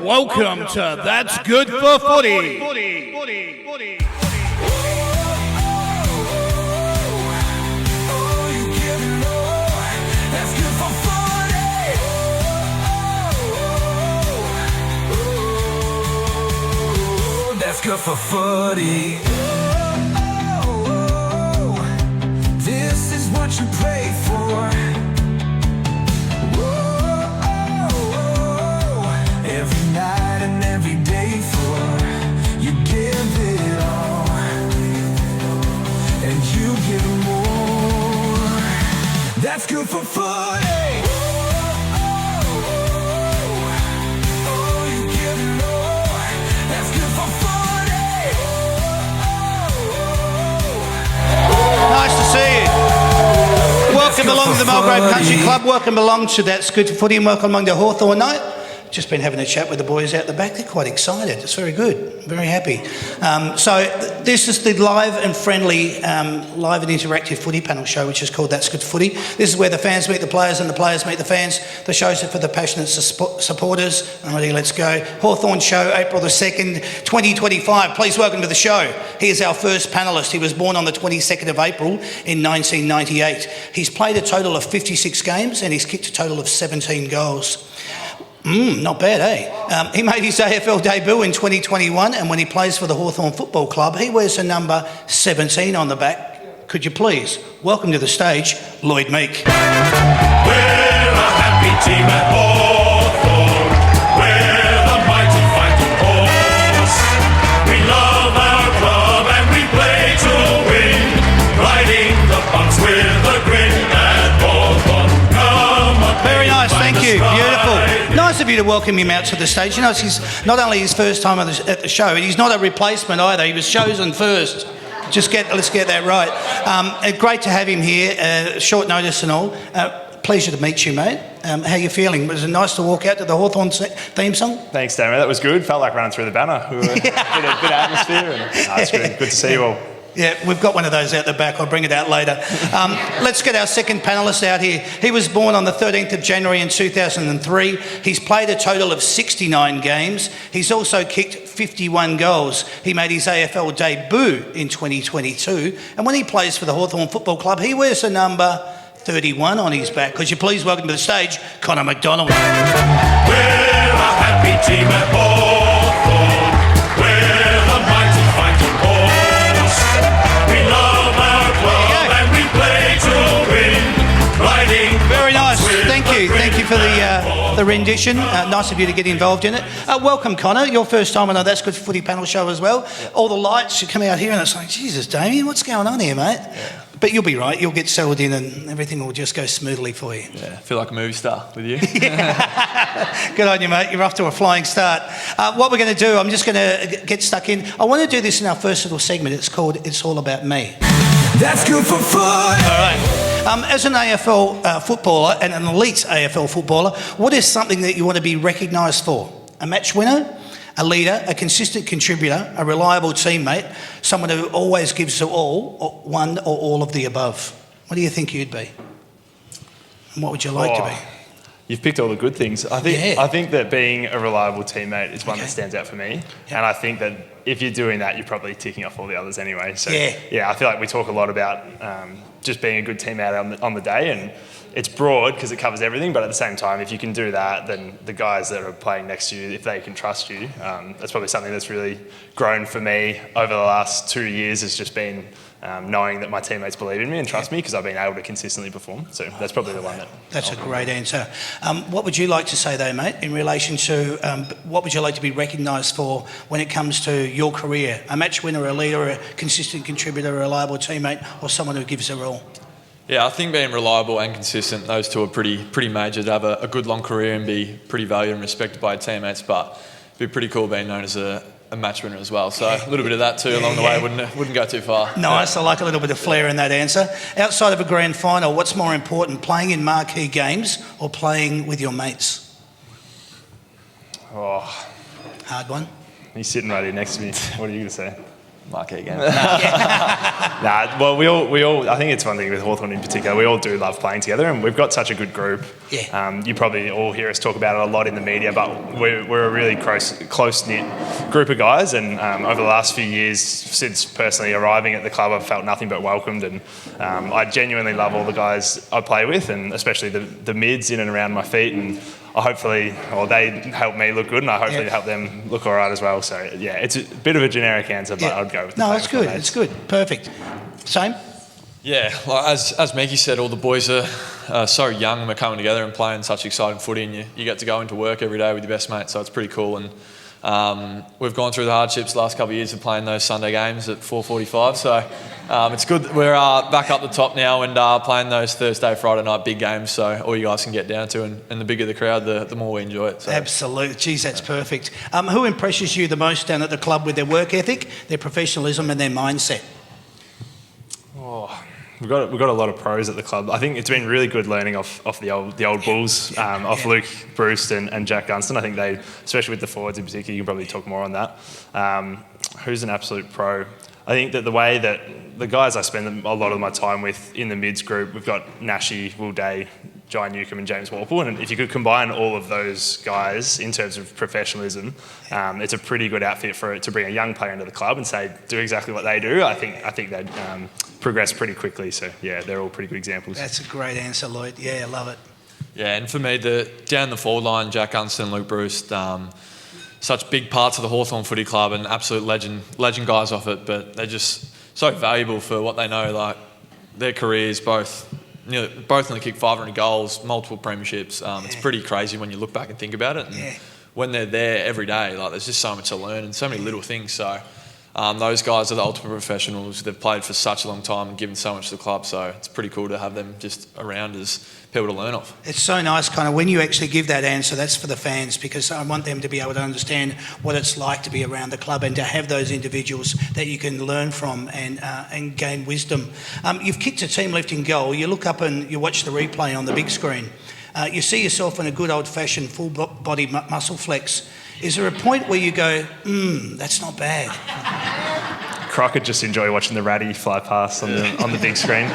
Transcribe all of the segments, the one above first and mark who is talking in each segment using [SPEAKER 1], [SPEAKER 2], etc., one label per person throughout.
[SPEAKER 1] Welcome to That's Good for Footy.
[SPEAKER 2] That's good for footy. This is what you pray for. Every night and every day for you give it all, and you give more. That's good for footy.
[SPEAKER 1] Nice to see you. Welcome along to the Mulgrave Country Club. Welcome along to That's Good for Footy, and welcome along to Hawthorn night. Just been having a chat with the boys out the back. They're quite excited. It's very good. Very happy. So this is the live and friendly, live and interactive footy panel show, which is called That's Good Footy. This is where the fans meet the players and the players meet the fans. The show's for the passionate supporters. Alrighty, let's go. Hawthorn show, April the 2nd, 2025. Please welcome to the show. He is our first panellist. He was born on the 22nd of April in 1998. He's played a total of 56 games and he's kicked a total of 17 goals. Not bad, eh? He made his AFL debut in 2021, and when he plays for the Hawthorn Football Club, he wears the number 17 on the back. Could you please welcome to the stage, Lloyd Meek.
[SPEAKER 3] We're a happy team at Hawthorn. We're the mighty fighting horse. We love our club and we play to win. Riding the bunks with a grin at Hawthorn. Come on,
[SPEAKER 1] very nice, thank you. Beautiful. Nice of you to welcome him out to the stage. You know, it's not only his first time at the show, he's not a replacement either. He was chosen first. Let's get that right. Great to have him here, short notice and all. Pleasure to meet you, mate. How you feeling? Was it nice to walk out to the Hawthorn theme song?
[SPEAKER 4] Thanks, Damo. That was good. Felt like running through the banner. We were a bit of atmosphere. And, it's good. Good to see you all.
[SPEAKER 1] Yeah, we've got one of those out the back. I'll bring it out later. Let's get our second panellist out here. He was born on the 13th of January in 2003. He's played a total of 69 games. He's also kicked 51 goals. He made his AFL debut in 2022. And when he plays for the Hawthorn Football Club, he wears the number 31 on his back. Could you please welcome to the stage, Connor McDonald.
[SPEAKER 3] we're a happy team at Hawthorn. We're the mighty fighting horse. We love our club and we play to win. Riding
[SPEAKER 1] very nice. Thank you for the rendition. Nice of you to get involved in it. Welcome, Connor. Your first time on a That's Good Footy panel show as well. Yeah. All the lights, you come out here and it's like, Jesus, Damien, what's going on here, mate? Yeah. But you'll be right. You'll get settled in and everything will just go smoothly for you.
[SPEAKER 5] Yeah, I feel like a movie star with you.
[SPEAKER 1] Good on you, mate. You're off to a flying start. What we're going to do, I'm just going to get stuck in. I want to do this in our first little segment. It's called It's All About Me.
[SPEAKER 2] That's good for fun.
[SPEAKER 1] All right. As an AFL footballer and an elite AFL footballer, what is something that you want to be recognised for? A match winner? A leader, a consistent contributor, a reliable teammate, someone who always gives it all, or one or all of the above. What do you think you'd be? And what would you like to be?
[SPEAKER 4] You've picked all the good things. I think that being a reliable teammate is one that stands out for me. Yep. And I think that if you're doing that, you're probably ticking off all the others anyway. So I feel like we talk a lot about just being a good teammate on the day, and it's broad because it covers everything, but at the same time, if you can do that, then the guys that are playing next to you, if they can trust you, that's probably something that's really grown for me over the last 2 years, has just been knowing that my teammates believe in me and trust me because I've been able to consistently perform. So that's probably the one that...
[SPEAKER 1] That's a great answer. What would you like to say though, mate, in relation to what would you like to be recognised for when it comes to your career? A match winner, a leader, a consistent contributor, a reliable teammate, or someone who gives their all?
[SPEAKER 5] Yeah, I think being reliable and consistent, those two are pretty major to have a good long career and be pretty valued and respected by your teammates, but it'd be pretty cool being known as a match winner as well. So a little bit of that too along the way wouldn't go too far.
[SPEAKER 1] Nice, I like a little bit of flair in that answer. Outside of a grand final, what's more important, playing in marquee games or playing with your mates?
[SPEAKER 4] Oh.
[SPEAKER 1] Hard one.
[SPEAKER 4] He's sitting right here next to me. What are you going to say?
[SPEAKER 5] marquee game.
[SPEAKER 4] Well, we all. I think it's one thing with Hawthorn in particular. We all do love playing together, and we've got such a good group.
[SPEAKER 1] Yeah.
[SPEAKER 4] You probably all hear us talk about it a lot in the media, but we're a really close-knit group of guys. And over the last few years, since personally arriving at the club, I've felt nothing but welcomed. And I genuinely love all the guys I play with, and especially the mids in and around my feet. And they help me look good, and I hopefully help them look all right as well. So yeah, it's a bit of a generic answer, but I'd go with the
[SPEAKER 1] it's good. It's good. Perfect. Same.
[SPEAKER 5] Yeah, like as Mickey said, all the boys are so young and we're coming together and playing such exciting footy, and you get to go into work every day with your best mate, so it's pretty cool. And we've gone through the hardships the last couple of years of playing those Sunday games at 4:45, so it's good that we're back up the top now and playing those Thursday, Friday night big games, so all you guys can get down to, and the bigger the crowd, the more we enjoy it. So.
[SPEAKER 1] Absolutely. Geez, that's perfect. Who impresses you the most down at the club with their work ethic, their professionalism and their mindset?
[SPEAKER 4] We've got a lot of pros at the club. I think it's been really good learning off the old Bulls, off Luke Bruce and Jack Gunston. I think they, especially with the forwards in particular, you can probably talk more on that. Who's an absolute pro? I think that the way that the guys I spend a lot of my time with in the mids group, we've got Nashi, Will Day, Jai Newcomb and James Walpole, and if you could combine all of those guys in terms of professionalism, it's a pretty good outfit to bring a young player into the club and say, do exactly what they do. I think they'd progress pretty quickly. So yeah, they're all pretty good examples.
[SPEAKER 1] That's a great answer, Lloyd. Yeah, I love it.
[SPEAKER 5] Yeah, and for me, down the forward line, Jack Gunston and Luke Bruce, such big parts of the Hawthorn Footy Club and absolute legend guys off it, but they're just so valuable for what they know. Like their careers, both only kicked 500 goals, multiple premierships. It's pretty crazy when you look back and think about it. And when they're there every day, like there's just so much to learn and so many little things. So those guys are the ultimate professionals. They've played for such a long time and given so much to the club. So it's pretty cool to have them just around as people to learn off.
[SPEAKER 1] It's so nice kind of when you actually give that answer, that's for the fans, because I want them to be able to understand what it's like to be around the club and to have those individuals that you can learn from and gain wisdom. You've kicked a team lifting goal. You look up and you watch the replay on the big screen. You see yourself in a good old-fashioned full-body muscle flex. Is there a point where you go, that's not bad?
[SPEAKER 4] Croc could just enjoy watching the ratty fly past on the big screen.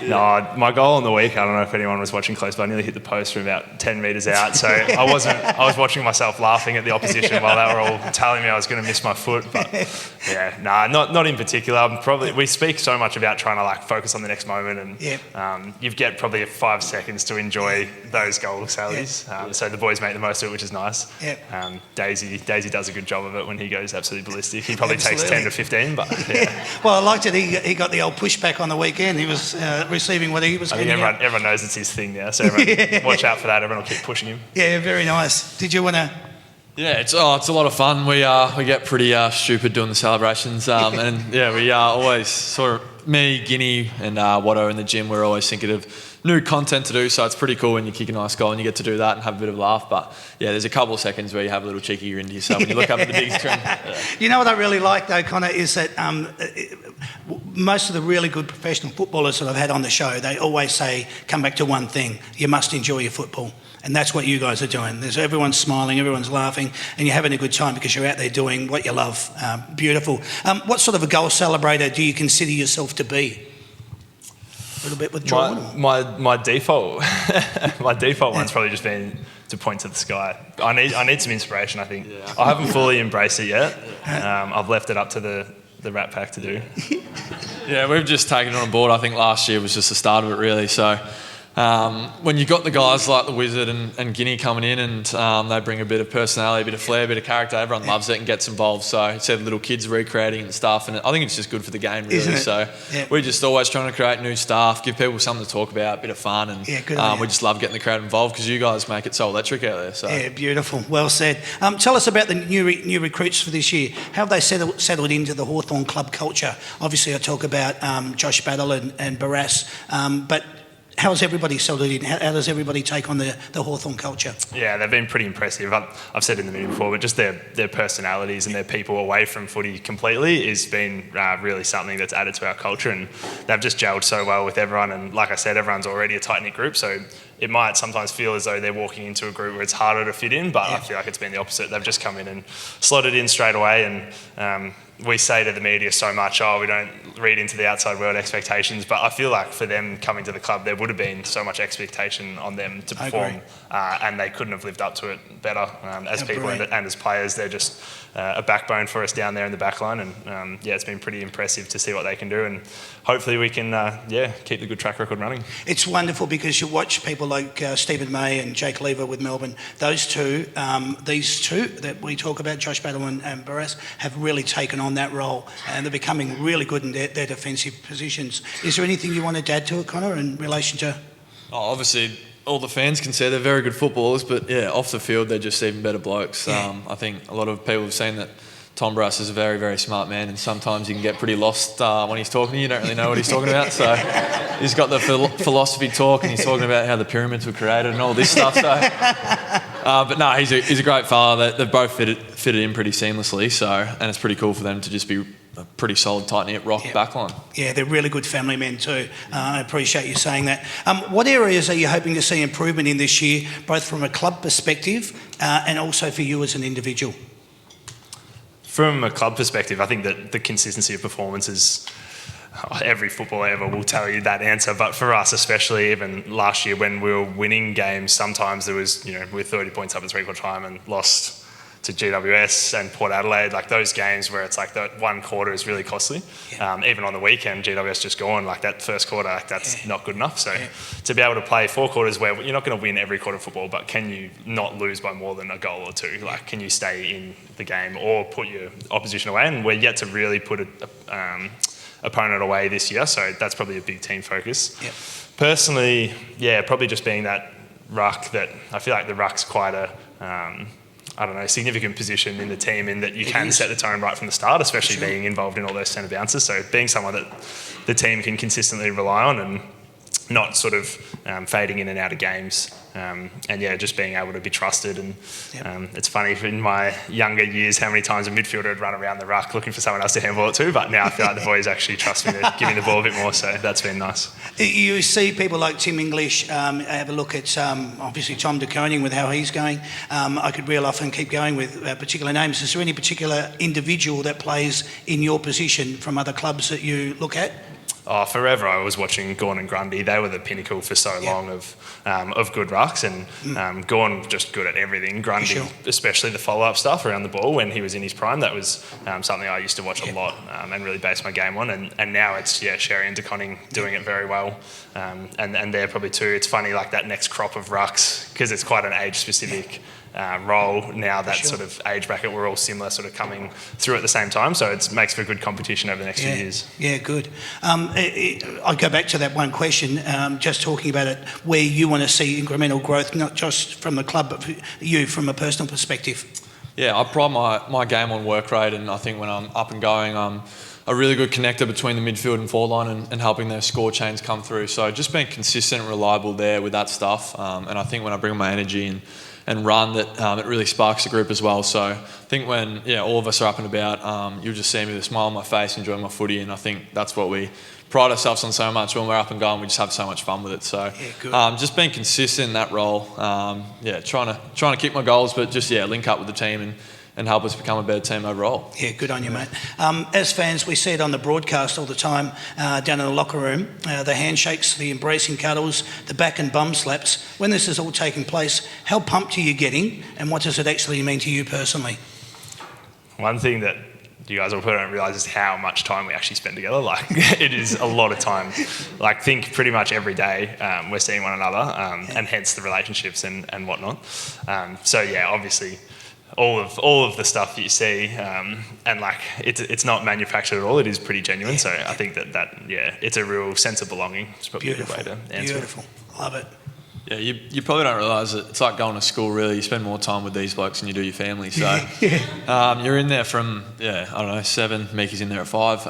[SPEAKER 4] No, my goal on the week, I don't know if anyone was watching close, but I nearly hit the post from about 10 metres out. So I was watching myself laughing at the opposition while they were all telling me I was going to miss my foot. But yeah, not in particular. We speak so much about trying to focus on the next moment, and you get probably 5 seconds to enjoy those goal sallies. So the boys make the most of it, which is nice. Daisy does a good job of it when he goes absolutely ballistic. He probably takes 10 to 15, but yeah.
[SPEAKER 1] Well, I liked it. He got the old pushback on the weekend. He was receiving what he was getting.
[SPEAKER 4] I think everyone knows it's his thing now, so everyone watch out for that. Everyone will keep pushing him.
[SPEAKER 1] Yeah, very nice. Did you want to?
[SPEAKER 5] Yeah, it's a lot of fun. We get pretty stupid doing the celebrations, and we always sort of me, Guinea, and Watto in the gym. We're always thinking of new content to do, so it's pretty cool when you kick a nice goal and you get to do that and have a bit of a laugh. But yeah, there's a couple of seconds where you have a little cheeky grin to yourself when you look up at the big screen. Yeah.
[SPEAKER 1] You know what I really like though, Connor, is that most of the really good professional footballers that I've had on the show, they always say, come back to one thing, you must enjoy your football. And that's what you guys are doing. Everyone's smiling, everyone's laughing, and you're having a good time because you're out there doing what you love. Beautiful. What sort of a goal celebrator do you consider yourself to be? A little bit withdrawn?
[SPEAKER 4] My default one's probably just been to point to the sky. I need some inspiration, I think. Yeah. I haven't fully embraced it yet. I've left it up to the Rat Pack to do.
[SPEAKER 5] Yeah, we've just taken it on board. I think last year was just the start of it, really. So when you got the guys like the Wizard and Guinea coming in and they bring a bit of personality, a bit of flair, a bit of character, everyone loves it and gets involved. So instead of little kids recreating and stuff, and I think it's just good for the game, really. Isn't it? So we're just always trying to create new stuff, give people something to talk about, a bit of fun, and we just love getting the crowd involved because you guys make it so electric out there. So. Yeah,
[SPEAKER 1] beautiful. Well said. Tell us about the new recruits for this year. How have they settled into the Hawthorn club culture? Obviously, I talk about Josh Battle and Barras, but how has everybody settled in? How does everybody take on the Hawthorn culture?
[SPEAKER 4] Yeah, they've been pretty impressive. I've said in the meeting before, but just their personalities and their people away from footy completely has been really something that's added to our culture, and they've just gelled so well with everyone. And like I said, everyone's already a tight-knit group, so it might sometimes feel as though they're walking into a group where it's harder to fit in, but I feel like it's been the opposite. They've just come in and slotted in straight away, and we say to the media so much, we don't read into the outside world expectations, but I feel like for them coming to the club, there would have been so much expectation on them to perform, and they couldn't have lived up to it better as people and as players. They're just a backbone for us down there in the back line, and it's been pretty impressive to see what they can do, and hopefully we can keep the good track record running.
[SPEAKER 1] It's wonderful because you watch people like Stephen May and Jake Lever with Melbourne. Those two, these two that we talk about, Josh Battle and Barras, have really taken on that role, and they're becoming really good in their defensive positions. Is there anything you wanted to add to it, Connor, in relation to...
[SPEAKER 5] Obviously, all the fans can say they're very good footballers, but off the field they're just even better blokes. I think a lot of people have seen that Tom Barras is a very, very smart man, and sometimes you can get pretty lost when he's talking to you. You don't really know what he's talking about. So he's got the philosophy talk, and he's talking about how the pyramids were created and all this stuff. So, but no, he's a great fella. They've both fitted in pretty seamlessly. So, and it's pretty cool for them to just be a pretty solid, tight-knit rock backline. Yeah,
[SPEAKER 1] they're really good family men too. I appreciate you saying that. What areas are you hoping to see improvement in this year, both from a club perspective and also for you as an individual?
[SPEAKER 4] From a club perspective, I think that the consistency of performances, every footballer ever will tell you that answer, but for us especially, even last year when we were winning games, sometimes there was, we were 30 points up at three-quarter time and lost to GWS and Port Adelaide, like those games where it's like that one quarter is really costly. Even on the weekend, GWS just gone, like that first quarter, like that's not good enough. So to be able to play 4 quarters where you're not going to win every quarter of football, but can you not lose by more than a goal or two? Like, can you stay in the game or put your opposition away? And we're yet to really put an opponent away this year, so that's probably a big team focus. Personally, probably just being that ruck, that I feel like the ruck's quite a significant position in the team, in that you can set the tone right from the start, especially being involved in all those centre bounces. So being someone that the team can consistently rely on and not sort of fading in and out of games. Just being able to be trusted. And it's funny, in my younger years, how many times a midfielder would run around the ruck looking for someone else to handball it to, but now I feel like the boys actually trust me to give me the ball a bit more, so that's been nice.
[SPEAKER 1] You see people like Tim English, have a look at obviously Tom de Koning with how he's going. I could reel off and keep going with particular names. Is there any particular individual that plays in your position from other clubs that you look at?
[SPEAKER 4] Forever I was watching Gawn and Grundy. They were the pinnacle for so long of good rucks, and Gawn just good at everything. Grundy, especially the follow-up stuff around the ball when he was in his prime, that was something I used to watch a lot and really base my game on. And now it's Sherry and de Koning doing it very well, and they're probably two. It's funny, like that next crop of rucks, because it's quite an age-specific role now, that sort of age bracket, we're all similar, sort of coming through at the same time, so it makes for good competition over the next few years. Yeah,
[SPEAKER 1] good. I'll go back to that one question, just talking about it, where you want to see incremental growth, not just from the club, but for you from a personal perspective.
[SPEAKER 5] I pride my game on work rate, and I think when I'm up and going, I'm a really good connector between the midfield and forward line, and helping their score chains come through. So just being consistent and reliable there with that stuff, and I think when I bring my energy and run, that it really sparks the group as well. So I think when all of us are up and about, you'll just see me with a smile on my face, enjoying my footy, and I think that's what we pride ourselves on so much. When we're up and going, we just have so much fun with it. So just being consistent in that role, trying to keep my goals, but just link up with the team and help us become a better team overall. Yeah,
[SPEAKER 1] good on you, mate. As fans, we see it on the broadcast all the time, down in the locker room, the handshakes, the embracing cuddles, the back and bum slaps. When this is all taking place, how pumped are you getting, and what does it actually mean to you personally?
[SPEAKER 4] One thing that you guys all probably don't realise is how much time we actually spend together. Like, it is a lot of time. Like, think pretty much every day we're seeing one another, and hence the relationships and whatnot. Obviously, all of the stuff that you see, and like it's not manufactured at all. It is pretty genuine. So I think that it's a real sense of belonging. It's probably a good way to answer
[SPEAKER 1] Beautiful.
[SPEAKER 4] it.
[SPEAKER 1] Love it.
[SPEAKER 5] Yeah, you probably don't realise it. It's like going to school, really. You spend more time with these blokes than you do your family. So you're in there from, 7, Mickey's in there at 5.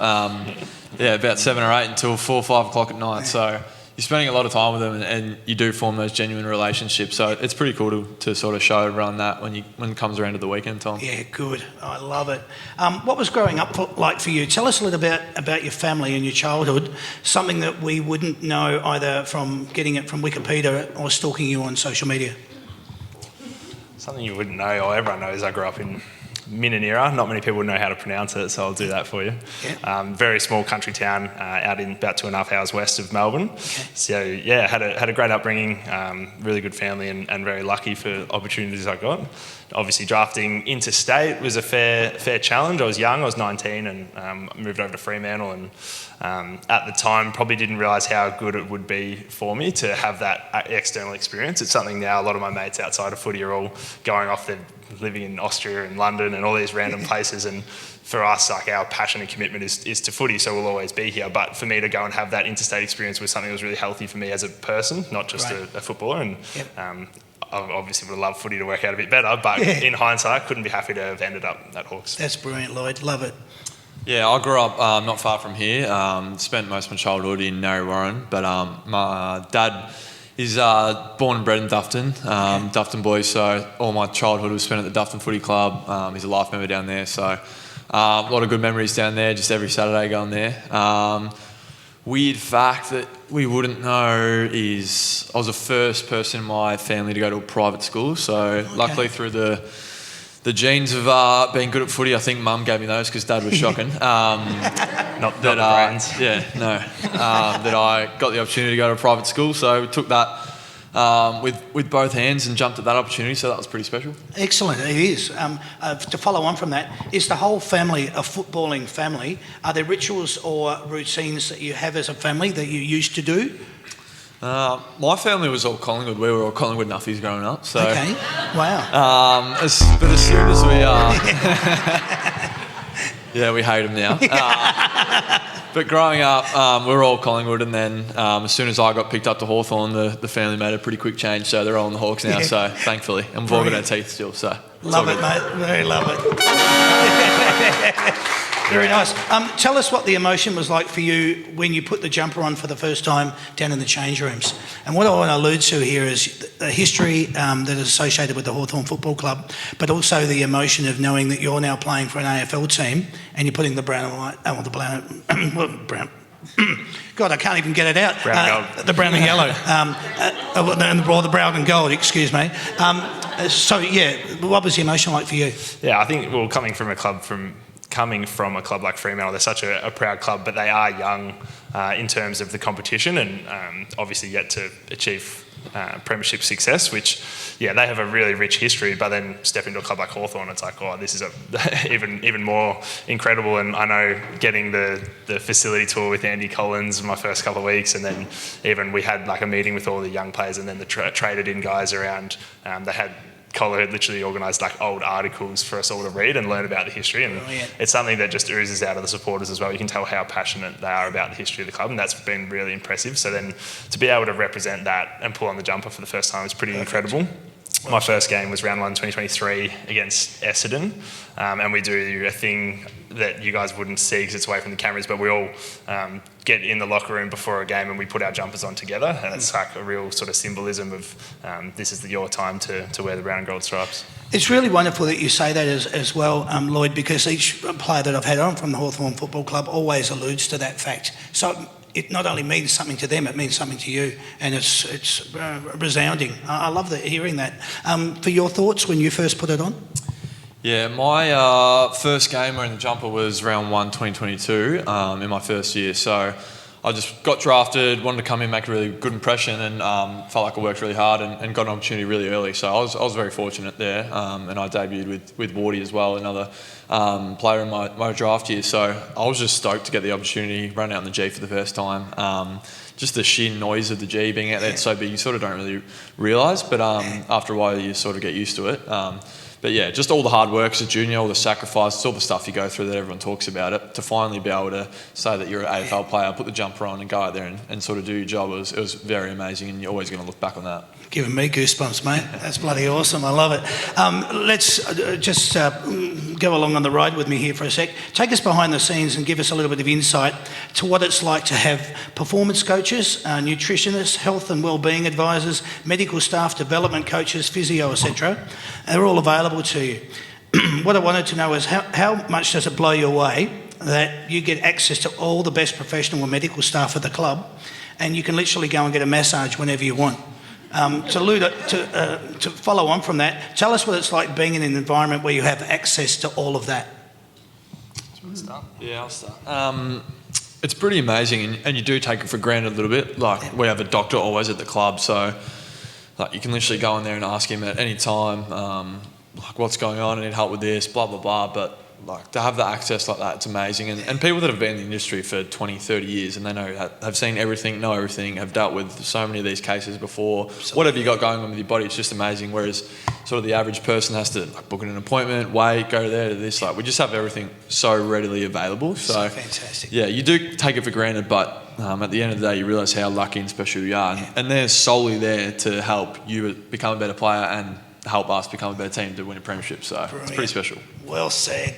[SPEAKER 5] About 7 or 8 until 4 or 5 o'clock at night. So you're spending a lot of time with them, and you do form those genuine relationships. So it's pretty cool to sort of show everyone that when it comes around to the weekend, Tom.
[SPEAKER 1] Yeah, good. I love it. What was growing up like for you? Tell us a little bit about your family and your childhood, something that we wouldn't know either from getting it from Wikipedia or stalking you on social media.
[SPEAKER 4] Something you wouldn't know, or everyone knows, I grew up in Minanira. Not many people know how to pronounce it, so I'll do that for you.
[SPEAKER 1] Yeah.
[SPEAKER 4] Very small country town out in about 2.5 hours west of Melbourne.
[SPEAKER 1] Okay.
[SPEAKER 4] So yeah, had a great upbringing, really good family, and very lucky for opportunities I got. Obviously, drafting interstate was a fair challenge. I was young, I was 19, and moved over to Fremantle, and at the time probably didn't realise how good it would be for me to have that external experience. It's something now a lot of my mates outside of footy are all going off, they're living in Austria and London and all these random places, and for us, like, our passion and commitment is to footy, so we'll always be here. But for me to go and have that interstate experience was something that was really healthy for me as a person, not just a footballer. And I obviously would have loved footy to work out a bit better, but in hindsight, couldn't be happy to have ended up at Hawks.
[SPEAKER 1] That's brilliant, Lloyd. Love it.
[SPEAKER 5] Yeah, I grew up not far from here. Spent most of my childhood in Narre Warren, but my dad is born and bred in Dufton, Dufton boy, so all my childhood was spent at the Dufton Footy Club. He's a life member down there, so a lot of good memories down there, just every Saturday going there. Weird fact that we wouldn't know is I was the first person in my family to go to a private school, so luckily through the genes of being good at footy, I think Mum gave me those because Dad was shocking.
[SPEAKER 4] Not the brains.
[SPEAKER 5] Yeah, no. That I got the opportunity to go to a private school, so we took that with both hands and jumped at that opportunity, so that was pretty special.
[SPEAKER 1] Excellent, it is. To follow on from that, is the whole family a footballing family? Are there rituals or routines that you have as a family that you used to do?
[SPEAKER 5] My family was all Collingwood. We were all Collingwood nuffies growing up. So,
[SPEAKER 1] okay, wow.
[SPEAKER 5] But as soon as we yeah, we hate them now. But growing up, we were all Collingwood, and then as soon as I got picked up to Hawthorn, the family made a pretty quick change, so they're all in the Hawks now, so thankfully. And we've all got our teeth still, so.
[SPEAKER 1] Love it, mate. Very love it. Very nice. Tell us what the emotion was like for you when you put the jumper on for the first time down in the change rooms. And what I want to allude to here is the history that is associated with the Hawthorn Football Club, but also the emotion of knowing that you're now playing for an AFL team and you're putting the brown and white, brown. God, I can't even get it out.
[SPEAKER 4] Brown and gold.
[SPEAKER 1] The brown and yellow. Or the brown and gold, excuse me. So, yeah, what was the emotion like for you?
[SPEAKER 4] Yeah, I think, well, coming from a club like Fremantle, they're such a proud club, but they are young in terms of the competition, and obviously yet to achieve premiership success, which, yeah, they have a really rich history, but then step into a club like Hawthorn, it's like, oh, this is even more incredible. And I know getting the facility tour with Andy Collins my first couple of weeks, and then even we had like a meeting with all the young players, and then the traded in guys around, they had Kohler had literally organised like old articles for us all to read and learn about the history, and it's something that just oozes out of the supporters as well. You can tell how passionate they are about the history of the club, and that's been really impressive. So then to be able to represent that and pull on the jumper for the first time is pretty incredible. My first game was round 1 2023 against Essendon, and we do a thing that you guys wouldn't see because it's away from the cameras, but we all get in the locker room before a game and we put our jumpers on together, and it's like a real sort of symbolism of this is your time to wear the brown and gold stripes.
[SPEAKER 1] It's really wonderful that you say that as well, Lloyd, because each player that I've had on from the Hawthorn Football Club always alludes to that fact. So it not only means something to them, it means something to you, and it's resounding. I love hearing that. For your thoughts when you first put it on?
[SPEAKER 5] Yeah, my first game wearing the jumper was round 1 2022 in my first year. So I just got drafted, wanted to come in, make a really good impression, and felt like I worked really hard and got an opportunity really early. So I was very fortunate there, and I debuted with Wardy as well, another player in my draft year. So I was just stoked to get the opportunity, run out in the G for the first time. Just the sheer noise of the G being out there, it's so big, you sort of don't really realise, but after a while you sort of get used to it. But yeah, just all the hard work as a junior, all the sacrifices, all the stuff you go through that everyone talks about it, to finally be able to say that you're an AFL player, put the jumper on and go out there and sort of do your job, it was very amazing, and you're always going to look back on that.
[SPEAKER 1] Giving me goosebumps, mate. That's bloody awesome. I love it. Let's just go along on the ride with me here for a sec. Take us behind the scenes and give us a little bit of insight to what it's like to have performance coaches, nutritionists, health and wellbeing advisors, medical staff, development coaches, physio, etc. They're all available to you. What I wanted to know is how much does it blow you away that you get access to all the best professional and medical staff at the club, and you can literally go and get a massage whenever you want? To follow on from that, tell us what it's like being in an environment where you have access to all of that.
[SPEAKER 5] Yeah, I'll start. It's pretty amazing, and you do take it for granted a little bit. Like, we have a doctor always at the club, so like you can literally go in there and ask him at any time, like, what's going on, I need help with this, blah, blah, blah. But like, to have that access like that, it's amazing. And people that have been in the industry for 20, 30 years and they know, have seen everything, know everything, have dealt with so many of these cases before. Absolutely. Whatever you got going on with your body, it's just amazing. Whereas sort of the average person has to like book an appointment, wait, go there to this. Like, we just have everything so readily available. So
[SPEAKER 1] fantastic.
[SPEAKER 5] Yeah, you do take it for granted, but at the end of the day, you realise how lucky and special you are. And they're solely there to help you become a better player and help us become a better team to win a premiership. So Brilliant. It's pretty special.
[SPEAKER 1] Well said.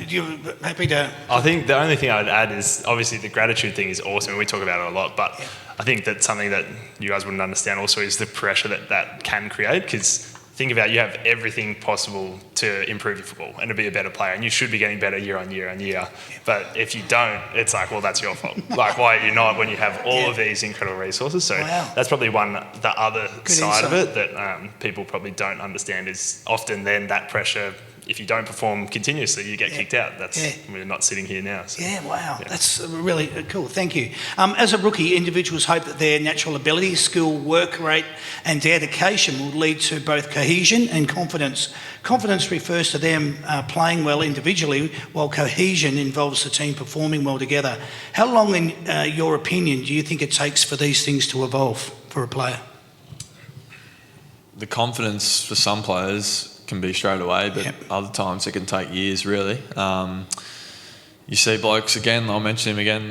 [SPEAKER 1] You happy to...
[SPEAKER 4] I think the only thing I would add is obviously the gratitude thing is awesome, and we talk about it a lot, but I think that something that you guys wouldn't understand also is the pressure that can create, because think about, you have everything possible to improve your football and to be a better player, and you should be getting better year on year on year. But if you don't, it's like, well, that's your fault. Like, why are you not when you have all of these incredible resources? So that's probably the other side of it that people probably don't understand, is often then that pressure, if you don't perform continuously, you get kicked out. We're not sitting here now. So.
[SPEAKER 1] That's really cool. Thank you. As a rookie, individuals hope that their natural ability, skill, work rate and dedication will lead to both cohesion and confidence. Confidence refers to them playing well individually, while cohesion involves the team performing well together. How long, in your opinion, do you think it takes for these things to evolve for a player?
[SPEAKER 5] The confidence for some players can be straight away, but other times it can take years, really. You see blokes, again, I'll mention him again,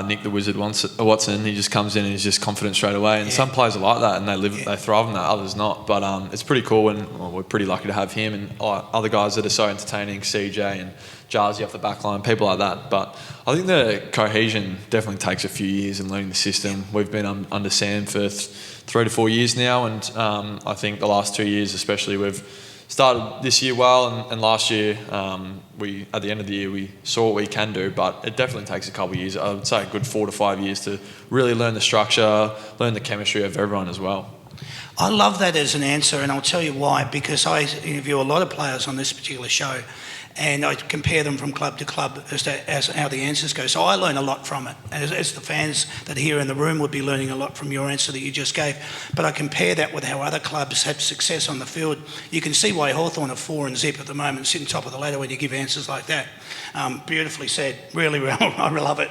[SPEAKER 5] Nick the Wizard Watson, he just comes in and he's just confident straight away, and some players are like that and they thrive on that, others not. But it's pretty cool, and we're pretty lucky to have him and other guys that are so entertaining, CJ and Jarzy off the back line, people like that. But I think the cohesion definitely takes a few years in learning the system. We've been under Sam for 3 to 4 years now, and I think the last 2 years especially, we've started this year well, and last year we, at the end of the year, we saw what we can do, but it definitely takes a couple of years. I would say a good 4 to 5 years to really learn the structure, learn the chemistry of everyone as well.
[SPEAKER 1] I love that as an answer, and I'll tell you why, because I interview a lot of players on this particular show, and I compare them from club to club as how the answers go. So I learn a lot from it, as the fans that are here in the room would be learning a lot from your answer that you just gave. But I compare that with how other clubs have success on the field. You can see why Hawthorn are 4 and zip at the moment, sitting top of the ladder when you give answers like that. Beautifully said, really well, I love it.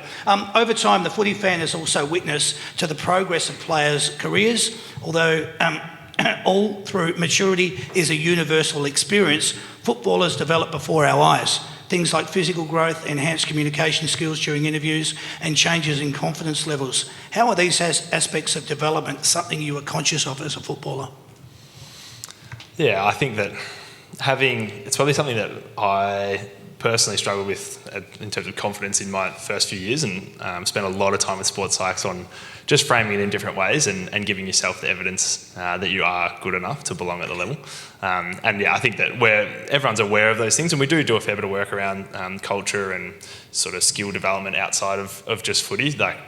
[SPEAKER 1] Over time, the footy fan has also witnessed to the progress of players' careers, although all through maturity is a universal experience. Footballers develop before our eyes. Things like physical growth, enhanced communication skills during interviews, and changes in confidence levels. How are these aspects of development something you are conscious of as a footballer?
[SPEAKER 4] Yeah, I think that it's probably something that I personally struggle with in terms of confidence in my first few years, and spent a lot of time with sports psychs on just framing it in different ways and giving yourself the evidence that you are good enough to belong at the level. I think that everyone's aware of those things, and we do a fair bit of work around culture and sort of skill development outside of just footy. Like,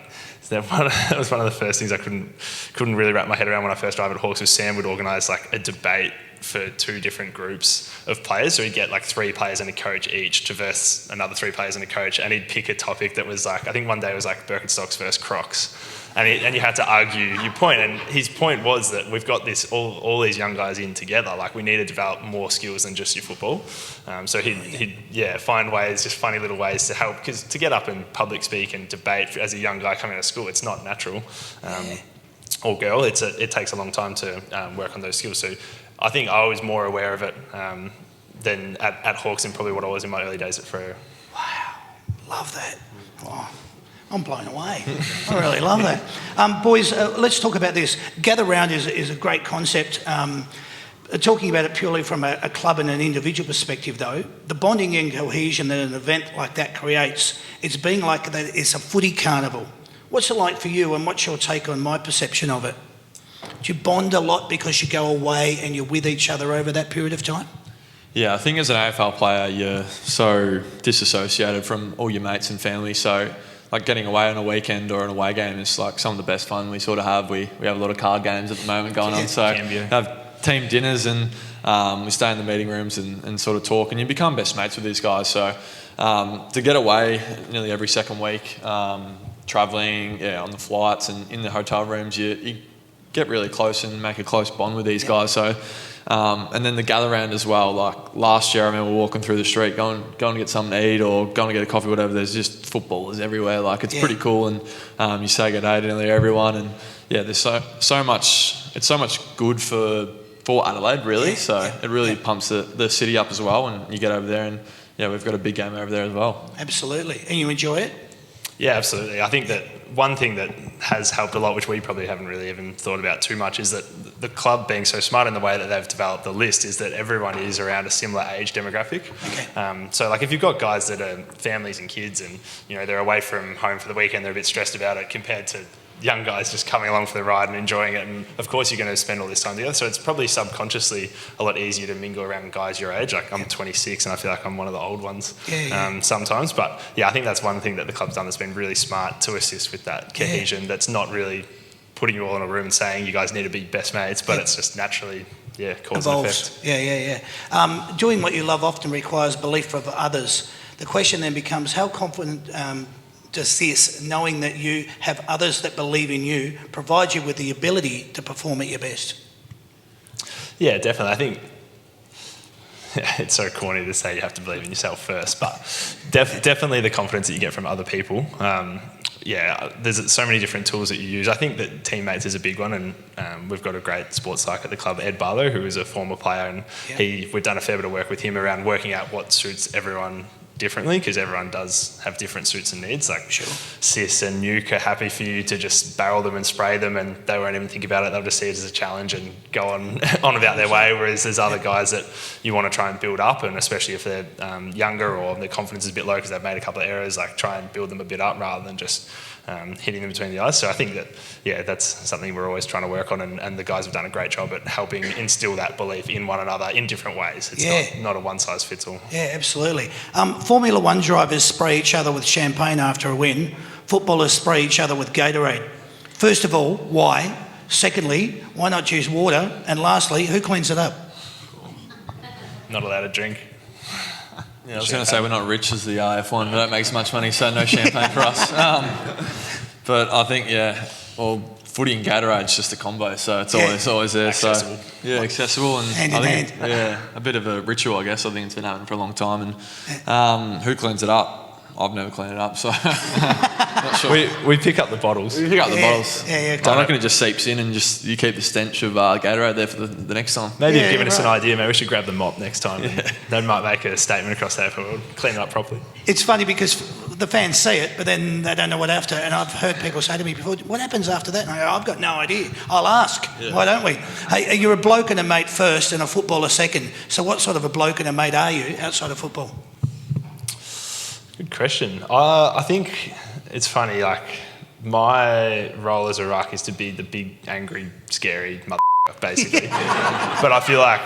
[SPEAKER 4] that was one of the first things I couldn't really wrap my head around when I first arrived at Hawks, was Sam would organise like a debate for 2 different groups of players. So he'd get like 3 players and a coach each to verse another 3 players and a coach, and he'd pick a topic that was like, I think one day it was like Birkenstocks versus Crocs. And you had to argue your point, and his point was that we've got this all these young guys in together. Like, we need to develop more skills than just your football. So he'd find ways, just funny little ways to help, because to get up and public speak and debate as a young guy coming out of school, it's not natural. Or girl, it takes a long time to work on those skills. So I think I was more aware of it than at Hawks and probably what I was in my early days at Freo.
[SPEAKER 1] Wow, love that. Oh, I'm blown away. I really love that. Boys, let's talk about this. Gather round is a great concept. Talking about it purely from a club and an individual perspective, though, the bonding and cohesion that an event like that creates, it's being like that. It's a footy carnival. What's it like for you, and what's your take on my perception of it? Do you bond a lot because you go away and you're with each other over that period of time?
[SPEAKER 5] Yeah, I think as an AFL player, you're so disassociated from all your mates and family. So, like getting away on a weekend or an away game is like some of the best fun we sort of have. We have a lot of card games at the moment going on. So, have team dinners and we stay in the meeting rooms and sort of talk, and you become best mates with these guys. So, to get away nearly every second week, travelling, on the flights and in the hotel rooms, you get really close and make a close bond with these guys. So, and then the gather round as well. Like last year, I remember walking through the street, going to get something to eat or going to get a coffee, whatever. There's just footballers everywhere. Like it's pretty cool, and you say good day to nearly everyone. And there's so much. It's so much good for Adelaide, really. It really pumps the city up as well. And you get over there, and we've got a big game over there as well.
[SPEAKER 1] Absolutely, and you enjoy it.
[SPEAKER 4] Yeah, absolutely. I think that one thing that has helped a lot, which we probably haven't really even thought about too much, is that the club being so smart in the way that they've developed the list is that everyone is around a similar age demographic.
[SPEAKER 1] Okay.
[SPEAKER 4] So like if you've got guys that are families and kids and they're away from home for the weekend, they're a bit stressed about it compared to young guys just coming along for the ride and enjoying it, and of course you're going to spend all this time together, so it's probably subconsciously a lot easier to mingle around guys your age. Like I'm 26 and I feel like I'm one of the old ones sometimes, but I think that's one thing that the club's done that's been really smart to assist with that cohesion. That's not really putting you all in a room and saying you guys need to be best mates, but it's just naturally cause and effect.
[SPEAKER 1] Doing what you love often requires belief of others. The question then becomes, how confident does this, knowing that you have others that believe in you, provide you with the ability to perform at your best?
[SPEAKER 4] Yeah, definitely. I think it's so corny to say you have to believe in yourself first, but definitely the confidence that you get from other people. There's so many different tools that you use. I think that teammates is a big one, and we've got a great sports psych at the club, Ed Barlow, who is a former player, and we've done a fair bit of work with him around working out what suits everyone differently, because everyone does have different suits and needs. Like Sis and Nuke are happy for you to just barrel them and spray them, and they won't even think about it. They'll just see it as a challenge and go on about their way, whereas there's other guys that you want to try and build up, and especially if they're younger or their confidence is a bit low because they've made a couple of errors, like try and build them a bit up rather than just hitting them between the eyes. So I think that that's something we're always trying to work on, and the guys have done a great job at helping instill that belief in one another in different ways. It's not a one size fits all. Yeah,
[SPEAKER 1] absolutely. Formula One drivers spray each other with champagne after a win. Footballers spray each other with Gatorade. First of all, why? Secondly, why not use water? And lastly, who cleans it up?
[SPEAKER 4] Not allowed to drink.
[SPEAKER 5] Yeah, I was going to say we're not rich as the F1. We don't make as much money, so no champagne for us. But I think, footy and Gatorade's just a combo, so it's always there.
[SPEAKER 4] Accessible.
[SPEAKER 5] So accessible, and
[SPEAKER 1] hand
[SPEAKER 5] I
[SPEAKER 1] in
[SPEAKER 5] think
[SPEAKER 1] hand.
[SPEAKER 5] a bit of a ritual, I guess. I think it's been happening for a long time. And who cleans it up? I've never cleaned it up, so not sure.
[SPEAKER 4] We pick up the bottles.
[SPEAKER 5] We pick up the bottles.
[SPEAKER 1] Yeah,
[SPEAKER 5] I reckon it just seeps in, and just you keep the stench of Gatorade there for the next time.
[SPEAKER 4] Maybe you've given us an idea. Maybe we should grab the mop next time. Yeah. They might make a statement across that if we'll clean it up properly.
[SPEAKER 1] It's funny because the fans see it, but then they don't know what after. And I've heard people say to me before, what happens after that? And I go, I've got no idea. I'll ask. Yeah. Why don't we? Hey, you're a bloke and a mate first and a footballer second. So what sort of a bloke and a mate are you outside of football?
[SPEAKER 4] Good question. I think it's funny, like, my role as a ruck is to be the big, angry, scary motherfucker, basically. But I feel like,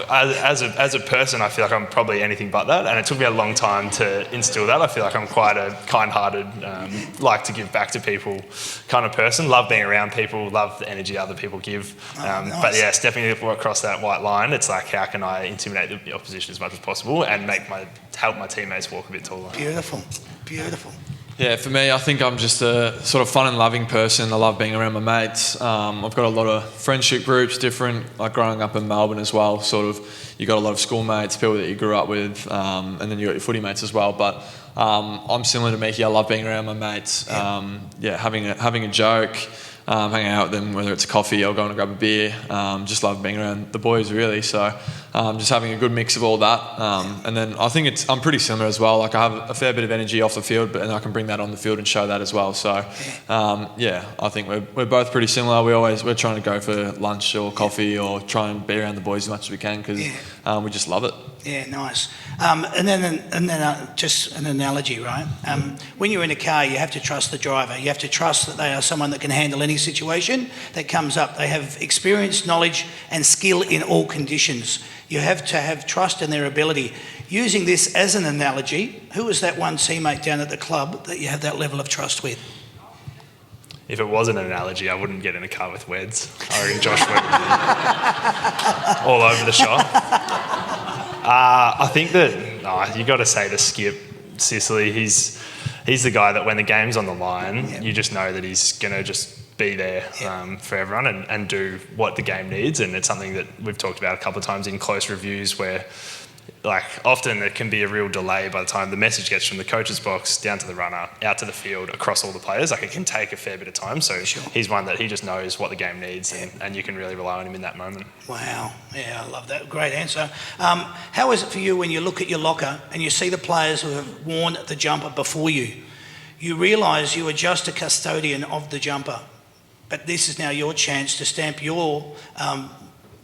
[SPEAKER 4] as a person, I feel like I'm probably anything but that, and it took me a long time to instill that. I feel like I'm quite a kind-hearted, like to give back to people kind of person. Love being around people, love the energy other people give.
[SPEAKER 1] Nice.
[SPEAKER 4] But stepping across that white line, it's like, how can I intimidate the opposition as much as possible and help my teammates walk a bit taller?
[SPEAKER 1] Beautiful.
[SPEAKER 5] Yeah, for me, I think I'm just a sort of fun and loving person. I love being around my mates. I've got a lot of friendship groups, different, like growing up in Melbourne as well, sort of, you got a lot of schoolmates, people that you grew up with, and then you got your footy mates as well. But I'm similar to Mickey. I love being around my mates, having a joke, hanging out with them, whether it's coffee or going to grab a beer. Just love being around the boys, really. So just having a good mix of all that. And then I think I'm pretty similar as well. Like, I have a fair bit of energy off the field, and I can bring that on the field and show that as well. So I think we're both pretty similar. We're trying to go for lunch or coffee or try and be around the boys as much as we can because we just love it.
[SPEAKER 1] Yeah, nice. And then just an analogy, right? When you're in a car, you have to trust the driver. You have to trust that they are someone that can handle any situation that comes up. They have experience, knowledge, and skill in all conditions. You have to have trust in their ability. Using this as an analogy, who is that one teammate down at the club that you have that level of trust with?
[SPEAKER 4] If it wasn't an analogy, I wouldn't get in a car with Weds. I reckon Josh would be all over the shop. I think that you got to say to Skip Sicily, he's the guy that when the game's on the line, you just know that he's going to just be there for everyone and do what the game needs. And it's something that we've talked about a couple of times in close reviews where, like, often there can be a real delay by the time the message gets from the coach's box down to the runner, out to the field, across all the players. Like, it can take a fair bit of time. So he's one that he just knows what the game needs and you can really rely on him in that moment.
[SPEAKER 1] Wow. Yeah, I love that. Great answer. How is it for you when you look at your locker and you see the players who have worn the jumper before you? You realise you are just a custodian of the jumper, but this is now your chance to stamp your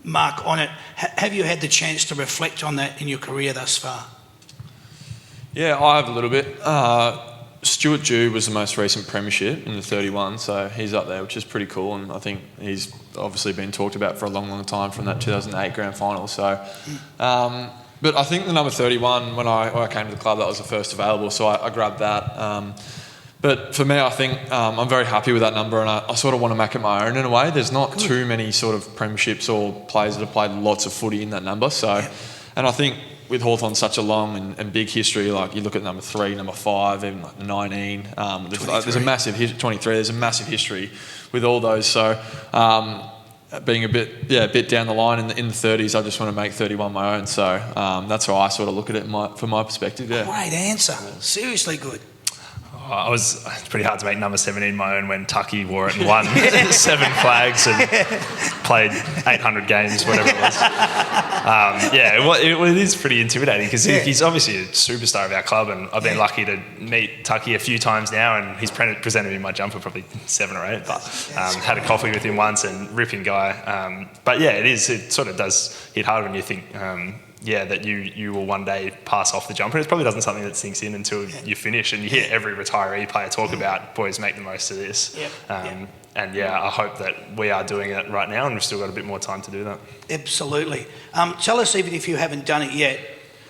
[SPEAKER 1] mark on it. Have you had the chance to reflect on that in your career thus far?
[SPEAKER 5] Yeah, I have a little bit. Stuart Dew was the most recent premiership in the 31, so he's up there, which is pretty cool, and I think he's obviously been talked about for a long, long time from that 2008 grand final. So, but I think the number 31, when I came to the club, that was the first available, so I grabbed that. But for me, I think I'm very happy with that number, and I sort of want to make it my own in a way. There's not too many sort of premierships or players that have played lots of footy in that number. So, and I think with Hawthorn such a long and big history, like you look at number 3, number 5, even like 19. There's a massive 23. There's a massive history with all those. So, being a bit down the line in the 30s, I just want to make 31 my own. So that's how I sort of look at it from my perspective. Yeah.
[SPEAKER 1] Great answer. Seriously good.
[SPEAKER 4] It's pretty hard to make number 17 my own when Tucky wore it and won 7 flags and played 800 games, whatever it was. It is pretty intimidating because he's obviously a superstar of our club, and I've been lucky to meet Tucky a few times now, and he's presented me my jumper probably 7 or 8, but had a coffee with him once, and ripping guy. It sort of does hit hard when you think that you will one day pass off the jumper. It probably doesn't something that sinks in until you finish, and you hear every retiree player talk about, boys, make the most of this. And I hope that we are doing it right now, and we've still got a bit more time to do that.
[SPEAKER 1] Absolutely. Tell us, even if you haven't done it yet,